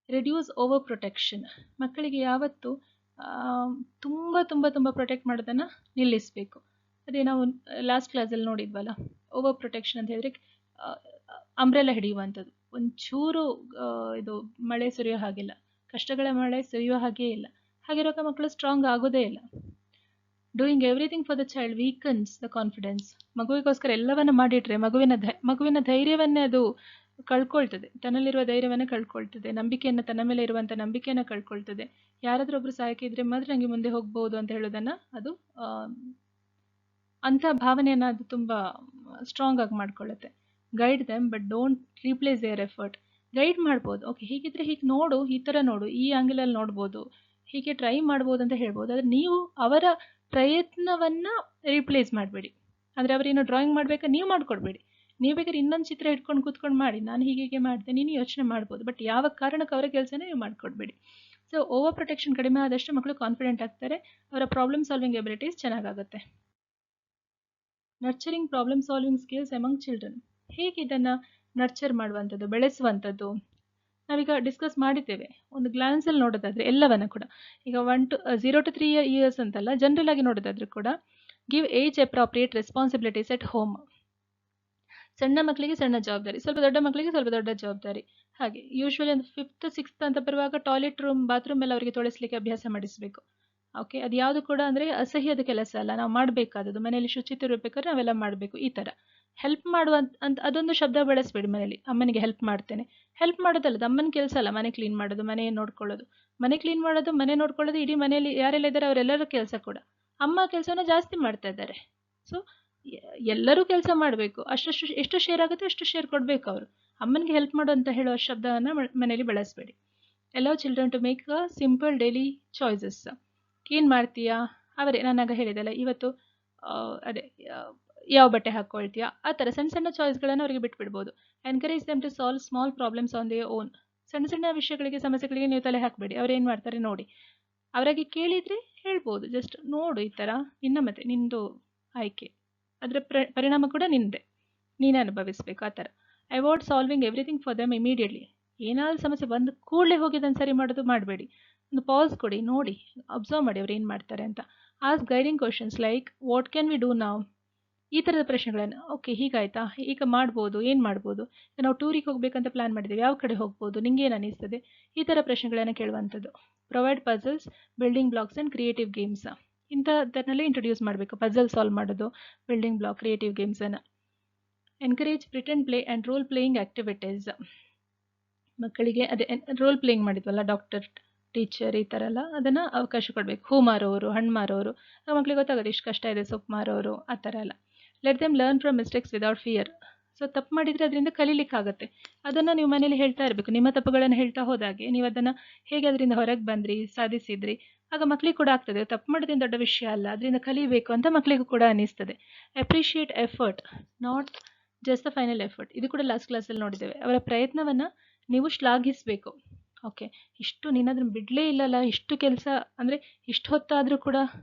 Reduce over protection. ಮಕ್ಕಳಿಗೆ ಯಾವತ್ತು ತುಂಬ ತುಂಬ ತುಂಬ ಪ್ರೊಟೆಕ್ಟ್ ಮಾಡೋದನ್ನು ನಿಲ್ಲಿಸಬೇಕು. ಅದೇ ನಾವು ಲಾಸ್ಟ್ ಕ್ಲಾಸಲ್ಲಿ ನೋಡಿದ್ವಲ್ಲ, ಓವರ್ ಪ್ರೊಟೆಕ್ಷನ್ ಅಂತ ಹೇಳಿದ್ರೆ ಅಂಬ್ರೆಲ್ಲ ಹಿಡಿಯುವಂಥದ್ದು. ಒಂಚೂರು ಇದು ಮಳೆ ಸುರಿಯೋ ಹಾಗಿಲ್ಲ, ಕಷ್ಟಗಳ ಮಳೆ ಸುರಿಯೋ ಹಾಗೇ ಇಲ್ಲ. ಹಾಗಿರುವಾಗ ಮಕ್ಕಳು ಸ್ಟ್ರಾಂಗ್ ಆಗೋದೇ ಇಲ್ಲ. Doing everything for the child weakens the confidence. ಮಗುವಿಗೋಸ್ಕರ ಎಲ್ಲವನ್ನ ಮಾಡಿಟ್ರೆ ಮಗುವಿನ ಧೈರ್ಯವನ್ನೇ ಅದು ಕಳ್ಕೊಳ್ತದೆ, ತನ್ನಲ್ಲಿರುವ ಧೈರ್ಯವನ್ನು ಕಳ್ಕೊಳ್ತದೆ, ನಂಬಿಕೆಯನ್ನು, ತನ್ನ ಮೇಲೆ ಇರುವಂಥ ನಂಬಿಕೆಯನ್ನು ಕಳ್ಕೊಳ್ತದೆ. ಯಾರಾದರೂ ಒಬ್ಬರು ಸಹಾಯಕ ಇದ್ರೆ ಮಾತ್ರ ನನಗೆ ಮುಂದೆ ಹೋಗ್ಬೋದು ಅಂತ ಹೇಳೋದನ್ನು ಅದು ಅಂಥ ಭಾವನೆಯನ್ನು ಅದು ತುಂಬ ಸ್ಟ್ರಾಂಗ್ ಆಗಿ ಮಾಡ್ಕೊಳ್ಳುತ್ತೆ. Guide them but don't replace their effort. Guide ಮಾಡ್ಬೋದು, ಓಕೆ ಹೀಗಿದ್ರೆ ಹೀಗೆ ನೋಡು, ಈ ಥರ ನೋಡು, ಈ ಆಂಗಲಲ್ಲಿ ನೋಡ್ಬೋದು, ಹೀಗೆ ಟ್ರೈ ಮಾಡ್ಬೋದು ಅಂತ ಹೇಳ್ಬೋದು. ಆದರೆ ನೀವು ಅವರ ಪ್ರಯತ್ನವನ್ನು ರೀಪ್ಲೇಸ್ ಮಾಡಬೇಡಿ. ಅಂದರೆ ಅವರೇನು ಡ್ರಾಯಿಂಗ್ ಮಾಡಬೇಕಾ ನೀವು ಮಾಡಿಕೊಡ್ಬೇಡಿ. ನೀವು ಬೇಕಾದ್ರೆ ಇನ್ನೊಂದು ಚಿತ್ರ ಇಟ್ಕೊಂಡು ಕೂತ್ಕೊಂಡು ಮಾಡಿ, ನಾನು ಹೀಗೆ ಮಾಡಿದೆ, ನೀನು ಯೋಚನೆ ಮಾಡ್ಬೋದು, ಬಟ್ ಯಾವ ಕಾರಣಕ್ಕೆ ಅವರ ಕೆಲಸನೇ ನೀವು ಮಾಡಿಕೊಡ್ಬೇಡಿ. ಸೊ ಓವರ್ ಪ್ರೊಟೆಕ್ಷನ್ ಕಡಿಮೆ ಆದಷ್ಟು ಮಕ್ಕಳು ಕಾನ್ಫಿಡೆಂಟ್ ಆಗ್ತಾರೆ, ಅವರ ಪ್ರಾಬ್ಲಮ್ ಸಾಲ್ವಿಂಗ್ ಎಬಿಲಿಟೀಸ್ ಚೆನ್ನಾಗಾಗುತ್ತೆ. Nurturing problem solving skills among children. ಹೇಗೆ ಇದನ್ನು ನರ್ಚರ್ ಮಾಡುವಂಥದ್ದು, ಬೆಳೆಸುವಂಥದ್ದು, ನಾವೀಗ ಡಿಸ್ಕಸ್ ಮಾಡಿದ್ದೇವೆ. ಒಂದು ಗ್ಲಾನ್ಸಲ್ಲಿ ನೋಡೋದಾದರೆ ಎಲ್ಲವನ್ನ ಕೂಡ, ಈಗ 0 to 3 years ಅಂತಲ್ಲ, ಜನರಲ್ ಆಗಿ ನೋಡೋದಾದ್ರೂ ಕೂಡ give age appropriate responsibilities at home. ಸಣ್ಣ ಮಕ್ಕಳಿಗೆ ಸಣ್ಣ ಜವಾಬ್ದಾರಿ, ಸ್ವಲ್ಪ ದೊಡ್ಡ ಮಕ್ಕಳಿಗೆ ಸ್ವಲ್ಪ ದೊಡ್ಡ ಜವಾಬ್ದಾರಿ. ಹಾಗೆ ಯೂಶ್ವಲಿ ಒಂದು 5th 6th ಅಂತ ಬರುವಾಗ ಟಾಯ್ಲೆಟ್ ಬಾತ್ರೂಮ್ ಎಲ್ಲ ಅವರಿಗೆ ತೊಳೆಸಲಿಕ್ಕೆ ಅಭ್ಯಾಸ ಮಾಡಿಸಬೇಕು. ಓಕೆ, ಅದು ಯಾವುದು ಕೂಡ ಅಂದರೆ ಅಸಹ್ಯದ ಕೆಲಸ ಅಲ್ಲ, ನಾವು ಮಾಡಬೇಕಾದದ್ದು. ಮನೆಯಲ್ಲಿ ಶುಚಿತ್ವ ಇರಬೇಕಾದ್ರೆ ನಾವೆಲ್ಲ ಮಾಡಬೇಕು. ಈ ಥರ ಹೆಲ್ಪ್ ಮಾಡುವಂತ ಅದೊಂದು ಶಬ್ದ ಬಳಸಬೇಡಿ ಮನೇಲಿ. ಅಮ್ಮನಿಗೆ ಹೆಲ್ಪ್ ಮಾಡ್ತೇನೆ, ಹೆಲ್ಪ್ ಮಾಡೋದಲ್ಲದು ಅಮ್ಮನ ಕೆಲಸ ಅಲ್ಲ ಮನೆ ಕ್ಲೀನ್ ಮಾಡೋದು, ಮನೆ ನೋಡ್ಕೊಳ್ಳೋದು. ಮನೆ ಕ್ಲೀನ್ ಮಾಡೋದು, ಮನೆ ನೋಡ್ಕೊಳ್ಳೋದು, ಇಡೀ ಮನೆಯಲ್ಲಿ ಯಾರೆಲ್ಲ ಇದ್ದಾರೆ ಅವರೆಲ್ಲರ ಕೆಲಸ ಕೂಡ. ಅಮ್ಮ ಕೆಲಸನ ಜಾಸ್ತಿ ಮಾಡ್ತಾ ಇದ್ದಾರೆ. ಸೊ ಎಲ್ಲರೂ ಕೆಲಸ ಮಾಡಬೇಕು, ಎಷ್ಟು ಶೇರ್ ಆಗುತ್ತೆ ಅಷ್ಟು ಶೇರ್ ಕೊಡಬೇಕು ಅವರು. ಅಮ್ಮನಿಗೆ ಹೆಲ್ಪ್ ಮಾಡು ಅಂತ ಹೇಳೋ ಶಬ್ದವನ್ನು ಮನೆಯಲ್ಲಿ ಬಳಸಬೇಡಿ. Allow children to make a simple daily choices. ಏನು ಮಾಡ್ತೀಯಾ, ಅವರೇ ನಾನಾಗ ಹೇಳಿದೆಲ್ಲ ಇವತ್ತು ಅದೇ ಯಾವ ಬಟ್ಟೆ ಹಾಕ್ಕೊಳ್ತೀಯಾ, ಆ ಥರ ಸಣ್ಣ ಸಣ್ಣ ಚಾಯ್ಸ್ಗಳನ್ನು ಅವರಿಗೆ ಬಿಟ್ಬಿಡ್ಬೋದು. Encourage them to solve small problems on their own. ಸಣ್ಣ ಸಣ್ಣ ವಿಷಯಗಳಿಗೆ, ಸಮಸ್ಯೆಗಳಿಗೆ ನೀವು ತಲೆ ಹಾಕಬೇಡಿ. ಅವ್ರೇನು ಮಾಡ್ತಾರೆ ನೋಡಿ, ಅವರಾಗಿ ಕೇಳಿದರೆ ಹೇಳ್ಬೋದು, ಜಸ್ಟ್ ನೋಡು ಈ ಥರ ನಿನ್ನ ಮತ್ತೆ ನಿಂದು ಆಯ್ಕೆ, ಅದರ ಪರಿಣಾಮ ಕೂಡ ನಿಂದೆ, ನೀನೇ ಅನುಭವಿಸಬೇಕು ಆ ಥರ. Avoid solving everything for them immediately. ಏನಾದರೂ ಸಮಸ್ಯೆ ಬಂದು ಕೂಡಲೇ ಹೋಗಿ ಅದನ್ನು ಸರಿ ಮಾಡೋದು ಮಾಡಬೇಡಿ. ಒಂದು ಪಾಸ್ ಕೊಡಿ, ನೋಡಿ, ಅಬ್ಸರ್ವ್ ಮಾಡಿ ಅವ್ರು ಏನು ಮಾಡ್ತಾರೆ ಅಂತ. Ask guiding questions like what can we do ನಾವ್. ಈ ಥರದ ಪ್ರಶ್ನೆಗಳನ್ನು, ಓಕೆ ಹೀಗಾಯ್ತಾ, ಈಗ ಮಾಡ್ಬೋದು, ಏನು ಮಾಡ್ಬೋದು, ನಾವು ಟೂರಿಗೆ ಹೋಗ್ಬೇಕಂತ ಪ್ಲ್ಯಾನ್ ಮಾಡಿದ್ದೇವೆ, ಯಾವ ಕಡೆ ಹೋಗ್ಬೋದು, ನಿಂಗೆ ಏನು ಅನ್ನಿಸ್ತದೆ, ಈ ಥರ ಪ್ರಶ್ನೆಗಳನ್ನು ಕೇಳುವಂಥದ್ದು. Provide puzzles, building blocks and creative games. ಇಂಥದ್ದನ್ನೆಲ್ಲ ಇಂಟ್ರೊಡ್ಯೂಸ್ ಮಾಡಬೇಕು. ಪಜಲ್ ಸಾಲ್ವ್ ಮಾಡೋದು, ಬಿಲ್ಡಿಂಗ್ ಬ್ಲಾಕ್, ಕ್ರಿಯೇಟಿವ್ ಗೇಮ್ಸನ್ನು. Encourage pretend play and role playing activities. ಮಕ್ಕಳಿಗೆ ಅದೇ ರೋಲ್ ಪ್ಲೇಯಿಂಗ್ ಮಾಡಿದ್ವಲ್ಲ, ಡಾಕ್ಟರ್, ಟೀಚರ್, ಈ ಥರ ಎಲ್ಲ ಅದನ್ನು ಅವಕಾಶ ಕೊಡಬೇಕು. ಹೂ ಮಾರೋರು, ಹಣ್ಣು ಮಾರೋರು, ಆಗ ಮಕ್ಳಿಗೆ ಗೊತ್ತಾಗೋದು ಇಷ್ಟು ಕಷ್ಟ ಇದೆ, ಸೊಪ್ಪು ಮಾರೋರು, ಆ ಥರ ಎಲ್ಲ. Let them learn from mistakes without fear. So ತಪ್ಪು ಮಾಡಿದರೆ ಅದರಿಂದ ಕಲೀಲಿಕ್ಕಾಗತ್ತೆ. ಅದನ್ನು ನೀವು ಮನೇಲಿ ಹೇಳ್ತಾ ಇರಬೇಕು. ನಿಮ್ಮ ತಪ್ಪುಗಳನ್ನು ಹೇಳ್ತಾ ಹೋದಾಗೆ ನೀವು ಅದನ್ನು ಹೇಗೆ ಅದರಿಂದ ಹೊರಗೆ ಬಂದ್ರಿ, ಸಾಧಿಸಿದ್ರಿ, ಆಗ ಮಕ್ಕಳಿಗೆ ಕೂಡ ಆಗ್ತದೆ ತಪ್ಪು ಮಾಡೋದೇನು ದೊಡ್ಡ ವಿಷಯ ಅಲ್ಲ, ಅದರಿಂದ ಕಲಿಬೇಕು ಅಂತ ಮಕ್ಕಳಿಗೂ ಕೂಡ ಅನ್ನಿಸ್ತದೆ. Appreciate effort, not just the final effort. ಇದು ಕೂಡ ಲಾಸ್ಟ್ ಕ್ಲಾಸಲ್ಲಿ ನೋಡಿದ್ದೇವೆ. ಅವರ ಪ್ರಯತ್ನವನ್ನು ನೀವು ಶ್ಲಾಘಿಸಬೇಕು. ಓಕೆ, ಇಷ್ಟು ನೀನದನ್ನು ಬಿಡಲೇ ಇಲ್ಲಲ್ಲ, ಇಷ್ಟು ಕೆಲಸ ಅಂದರೆ ಇಷ್ಟು ಹೊತ್ತಾದರೂ ಕೂಡ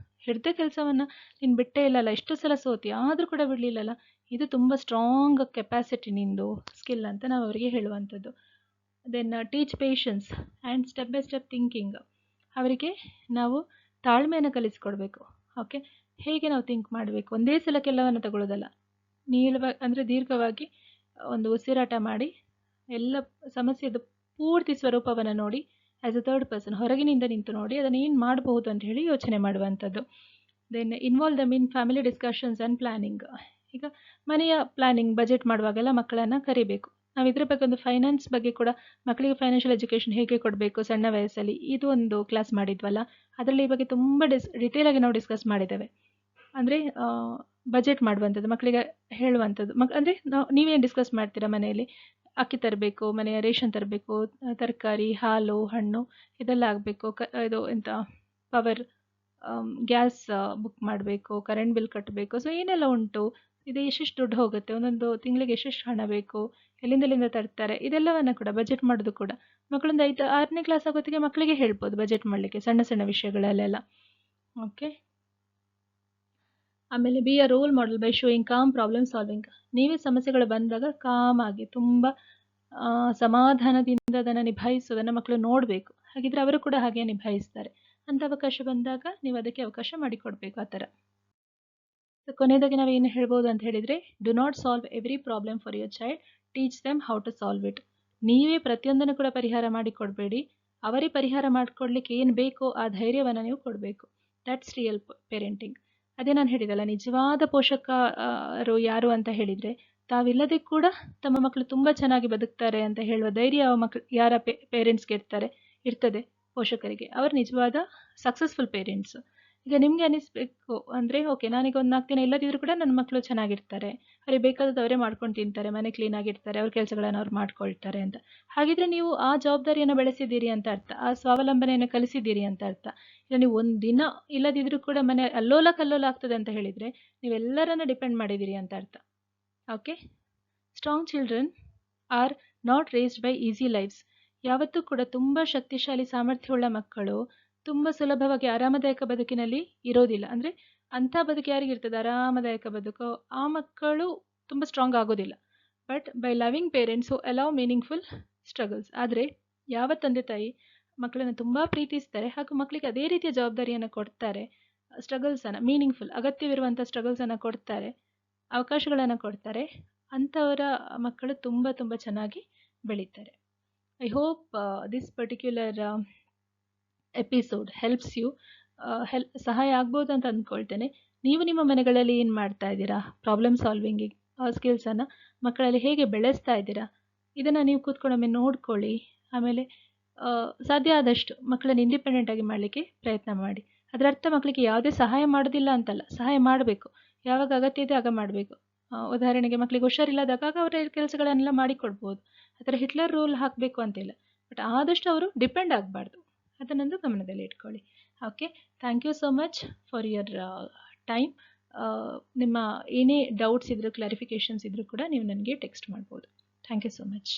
ಹಿಡ್ದ ಕೆಲಸವನ್ನು ನೀನು ಬಿಟ್ಟೇ ಇಲ್ಲಲ್ಲ, ಎಷ್ಟು ಸಲ ಸೋತಿ ಆದರೂ ಕೂಡ ಬಿಡಲಿಲ್ಲಲ್ಲ, ಇದು ತುಂಬ ಸ್ಟ್ರಾಂಗ್ ಕೆಪಾಸಿಟಿ ನಿಂದು, ಸ್ಕಿಲ್ ಅಂತ ನಾವು ಅವರಿಗೆ ಹೇಳುವಂಥದ್ದು. Then teach patience and step by step thinking. ಅವರಿಗೆ ನಾವು ತಾಳ್ಮೆಯನ್ನು ಕಲಿಸ್ಕೊಡ್ಬೇಕು. ಓಕೆ, ಹೇಗೆ ನಾವು ಥಿಂಕ್ ಮಾಡಬೇಕು, ಒಂದೇ ಸಲ ಕೆಲವನ್ನು ತಗೊಳ್ಳೋದಲ್ಲ, ಅಂದರೆ ದೀರ್ಘವಾಗಿ ಒಂದು ಉಸಿರಾಟ ಮಾಡಿ ಎಲ್ಲ ಸಮಸ್ಯೆದು ಪೂರ್ತಿ ಸ್ವರೂಪವನ್ನು ನೋಡಿ, ಆ್ಯಸ್ ಅ ಥರ್ಡ್ ಪರ್ಸನ್ ಹೊರಗಿನಿಂದ ನಿಂತು ನೋಡಿ ಅದನ್ನು ಏನು ಮಾಡಬಹುದು ಅಂತ ಹೇಳಿ ಯೋಚನೆ ಮಾಡುವಂಥದ್ದು. Then involve them in family discussions and planning. ಈಗ ಮನೆಯ ಪ್ಲ್ಯಾನಿಂಗ್, ಬಜೆಟ್ ಮಾಡುವಾಗೆಲ್ಲ ಮಕ್ಕಳನ್ನು ಕರಿಬೇಕು. ನಾವು ಇದ್ರ ಬಗ್ಗೆ ಒಂದು ಫೈನಾನ್ಸ್ ಬಗ್ಗೆ ಕೂಡ, ಮಕ್ಕಳಿಗೆ ಫೈನಾನ್ಷಿಯಲ್ ಎಜುಕೇಷನ್ ಹೇಗೆ ಕೊಡಬೇಕು ಸಣ್ಣ ವಯಸ್ಸಲ್ಲಿ, ಇದು ಒಂದು ಕ್ಲಾಸ್ ಮಾಡಿದ್ವಲ್ಲ, ಅದರಲ್ಲಿ ಈ ಬಗ್ಗೆ ತುಂಬ ಡಿಟೇಲಾಗಿ ನಾವು ಡಿಸ್ಕಸ್ ಮಾಡಿದ್ದೇವೆ. ಅಂದರೆ ಬಜೆಟ್ ಮಾಡುವಂಥದ್ದು, ಮಕ್ಕಳಿಗೆ ಹೇಳುವಂಥದ್ದು. ಅಂದರೆ ನೀವೇನು ಡಿಸ್ಕಸ್ ಮಾಡ್ತೀರಾ ಮನೆಯಲ್ಲಿ, ಅಕ್ಕಿ ತರಬೇಕು, ಮನೆಯ ರೇಷನ್ ತರಬೇಕು, ತರಕಾರಿ, ಹಾಲು, ಹಣ್ಣು ಇದೆಲ್ಲ ಆಗಬೇಕು, ಇದು ಎಂಥ ಪವರ್, ಗ್ಯಾಸ್ ಬುಕ್ ಮಾಡಬೇಕು, ಕರೆಂಟ್ ಬಿಲ್ ಕಟ್ಟಬೇಕು, ಸೊ ಏನೆಲ್ಲ ಉಂಟು, ಇದು ಎಷ್ಟೆಷ್ಟು ದುಡ್ಡು ಹೋಗುತ್ತೆ, ಒಂದೊಂದು ತಿಂಗಳಿಗೆ ಎಷ್ಟೆಷ್ಟು ಹಣ ಬೇಕು, ಎಲ್ಲಿಂದ ತರ್ತಾರೆ, ಇದೆಲ್ಲವನ್ನು ಕೂಡ ಬಜೆಟ್ ಮಾಡೋದು ಕೂಡ ಮಕ್ಕಳೊಂದು 5-6ನೇ ಕ್ಲಾಸ್ ಆಗೋತ್ತಿಗೆ ಮಕ್ಕಳಿಗೆ ಹೇಳ್ಬೋದು ಬಜೆಟ್ ಮಾಡಲಿಕ್ಕೆ, ಸಣ್ಣ ಸಣ್ಣ ವಿಷಯಗಳಲ್ಲೆಲ್ಲ. ಓಕೆ, ಆಮೇಲೆ be a role model by showing com problem solving. ನೀವೇ ಸಮಸ್ಯೆಗಳು ಬಂದಾಗ ಕಾಮ್ ಆಗಿ ತುಂಬ ಸಮಾಧಾನದಿಂದ ಅದನ್ನು ನಿಭಾಯಿಸೋದನ್ನು ಮಕ್ಕಳು ನೋಡಬೇಕು. ಹಾಗಿದ್ರೆ ಅವರು ಕೂಡ ಹಾಗೆ ನಿಭಾಯಿಸ್ತಾರೆ. ಅಂಥ ಅವಕಾಶ ಬಂದಾಗ ನೀವು ಅದಕ್ಕೆ ಅವಕಾಶ ಮಾಡಿಕೊಡ್ಬೇಕು. ಆ ಥರ. ಸೊ ಕೊನೆಯದಾಗಿ ನಾವು ಏನು ಹೇಳ್ಬೋದು ಅಂತ ಹೇಳಿದರೆ, do not solve every problem for your child, teach them how to solve it. ನೀವೇ ಪ್ರತಿಯೊಂದನ್ನು ಕೂಡ ಪರಿಹಾರ ಮಾಡಿಕೊಡ್ಬೇಡಿ, ಅವರೇ ಪರಿಹಾರ ಮಾಡಿಕೊಡ್ಲಿಕ್ಕೆ ಏನು ಬೇಕೋ ಆ ಧೈರ್ಯವನ್ನು ನೀವು ಕೊಡಬೇಕು. That's real parenting. ಅದೇ ನಾನು ಹೇಳಿದಲ್ಲ, ನಿಜವಾದ ಪೋಷಕರು ಯಾರು ಅಂತ ಹೇಳಿದರೆ, ತಾವಿಲ್ಲದೆ ಕೂಡ ತಮ್ಮ ಮಕ್ಕಳು ತುಂಬ ಚೆನ್ನಾಗಿ ಬದುಕ್ತಾರೆ ಅಂತ ಹೇಳುವ ಧೈರ್ಯ ಯಾರ ಪೇರೆಂಟ್ಸ್ಗೆ ಇರ್ತದೆ ಪೋಷಕರಿಗೆ, ಅವರು ನಿಜವಾದ ಸಕ್ಸಸ್ಫುಲ್ ಪೇರೆಂಟ್ಸ್. ಈಗ ನಿಮಗೆ ಅನಿಸ್ಬೇಕು ಅಂದರೆ, ಓಕೆ, ನಾನೀಗ ಒಂದು 4 ದಿನ ಇಲ್ಲದಿದ್ದರೂ ಕೂಡ ನನ್ನ ಮಕ್ಕಳು ಚೆನ್ನಾಗಿರ್ತಾರೆ, ಅವ್ರಿಗೆ ಬೇಕಾದದ್ದು ಅವರೇ ಮಾಡ್ಕೊಂಡು ತಿಂತಾರೆ, ಮನೆ ಕ್ಲೀನಾಗಿರ್ತಾರೆ, ಅವ್ರ ಕೆಲಸಗಳನ್ನು ಅವ್ರು ಮಾಡ್ಕೊಳ್ತಾರೆ ಅಂತ. ಹಾಗಿದ್ರೆ ನೀವು ಆ ಜವಾಬ್ದಾರಿಯನ್ನು ಬೆಳೆಸಿದ್ದೀರಿ ಅಂತ ಅರ್ಥ, ಆ ಸ್ವಾವಲಂಬನೆಯನ್ನು ಕಲಿಸಿದ್ದೀರಿ ಅಂತ ಅರ್ಥ. ಇಲ್ಲ ನೀವು ಒಂದು ದಿನ ಇಲ್ಲದಿದ್ದರೂ ಕೂಡ ಮನೆ ಅಲ್ಲೋಲ ಕಲ್ಲೋಲ ಆಗ್ತದೆ ಅಂತ ಹೇಳಿದರೆ, ನೀವೆಲ್ಲರನ್ನ ಡಿಪೆಂಡ್ ಮಾಡಿದ್ದೀರಿ ಅಂತ ಅರ್ಥ. Okay, strong children are not raised by easy lifes. ಯಾವತ್ತೂ ಕೂಡ ತುಂಬ ಶಕ್ತಿಶಾಲಿ ಸಾಮರ್ಥ್ಯವುಳ್ಳ ಮಕ್ಕಳು ತುಂಬ ಸುಲಭವಾಗಿ ಆರಾಮದಾಯಕ ಬದುಕಿನಲ್ಲಿ ಇರೋದಿಲ್ಲ. ಅಂದರೆ ಅಂಥ ಬದುಕು ಯಾರಿಗಿರ್ತದೆ ಆರಾಮದಾಯಕ ಬದುಕು, ಆ ಮಕ್ಕಳು ತುಂಬ ಸ್ಟ್ರಾಂಗ್ ಆಗೋದಿಲ್ಲ. But by loving parents who allow meaningful struggles. ಆದರೆ ಯಾವ ತಂದೆ ತಾಯಿ ಮಕ್ಕಳನ್ನು ತುಂಬ ಪ್ರೀತಿಸ್ತಾರೆ ಹಾಗೂ ಮಕ್ಕಳಿಗೆ ಅದೇ ರೀತಿಯ ಜವಾಬ್ದಾರಿಯನ್ನು ಕೊಡ್ತಾರೆ, ಸ್ಟ್ರಗಲ್ಸನ್ನು, ಮೀನಿಂಗ್ಫುಲ್ ಅಗತ್ಯವಿರುವಂಥ ಸ್ಟ್ರಗಲ್ಸನ್ನು ಕೊಡ್ತಾರೆ, ಅವಕಾಶಗಳನ್ನು ಕೊಡ್ತಾರೆ, ಅಂಥವರ ಮಕ್ಕಳು ತುಂಬ ತುಂಬ ಚೆನ್ನಾಗಿ ಬೆಳೀತಾರೆ. I hope this particular episode helps you, ಸಹಾಯ ಆಗ್ಬೋದು ಅಂತ ಅಂದ್ಕೊಳ್ತೇನೆ. ನೀವು ನಿಮ್ಮ ಮನೆಗಳಲ್ಲಿ ಏನು ಮಾಡ್ತಾ ಇದ್ದೀರಾ, ಪ್ರಾಬ್ಲಮ್ ಸಾಲ್ವಿಂಗಿಗೆ ಸ್ಕಿಲ್ಸನ್ನು ಮಕ್ಕಳಲ್ಲಿ ಹೇಗೆ ಬೆಳೆಸ್ತಾ ಇದ್ದೀರಾ, ಇದನ್ನು ನೀವು ಕೂತ್ಕೊಂಡೊಮ್ಮೆ ನೋಡ್ಕೊಳ್ಳಿ. ಆಮೇಲೆ ಸಾಧ್ಯ ಆದಷ್ಟು ಮಕ್ಕಳನ್ನು ಇಂಡಿಪೆಂಡೆಂಟಾಗಿ ಮಾಡಲಿಕ್ಕೆ ಪ್ರಯತ್ನ ಮಾಡಿ. ಅದರ ಅರ್ಥ ಮಕ್ಕಳಿಗೆ ಯಾವುದೇ ಸಹಾಯ ಮಾಡೋದಿಲ್ಲ ಅಂತಲ್ಲ, ಸಹಾಯ ಮಾಡಬೇಕು, ಯಾವಾಗ ಅಗತ್ಯ ಇದೆ ಆಗ ಮಾಡಬೇಕು. ಉದಾಹರಣೆಗೆ ಮಕ್ಕಳಿಗೆ ಹುಷಾರಿಲ್ಲದಾಗ ಅವರ ಕೆಲಸಗಳನ್ನೆಲ್ಲ ಮಾಡಿಕೊಡ್ಬೋದು. ಆ ಥರ ಹಿಟ್ಲರ್ ರೂಲ್ ಹಾಕಬೇಕು ಅಂತಿಲ್ಲ, ಬಟ್ ಆದಷ್ಟು ಅವರು ಡಿಪೆಂಡ್ ಆಗಬಾರ್ದು. ಅದನ್ನೊಂದು ಗಮನದಲ್ಲಿ ಇಟ್ಕೊಳ್ಳಿ. Okay, thank you so much for your time. ನಿಮ್ಮ ಏನೇ ಡೌಟ್ಸ್ ಇದ್ದರೂ, ಕ್ಲಾರಿಫಿಕೇಷನ್ಸ್ ಇದ್ದರೂ ಕೂಡ ನೀವು ನನಗೆ ಟೆಕ್ಸ್ಟ್ ಮಾಡ್ಬೋದು. Thank you so much.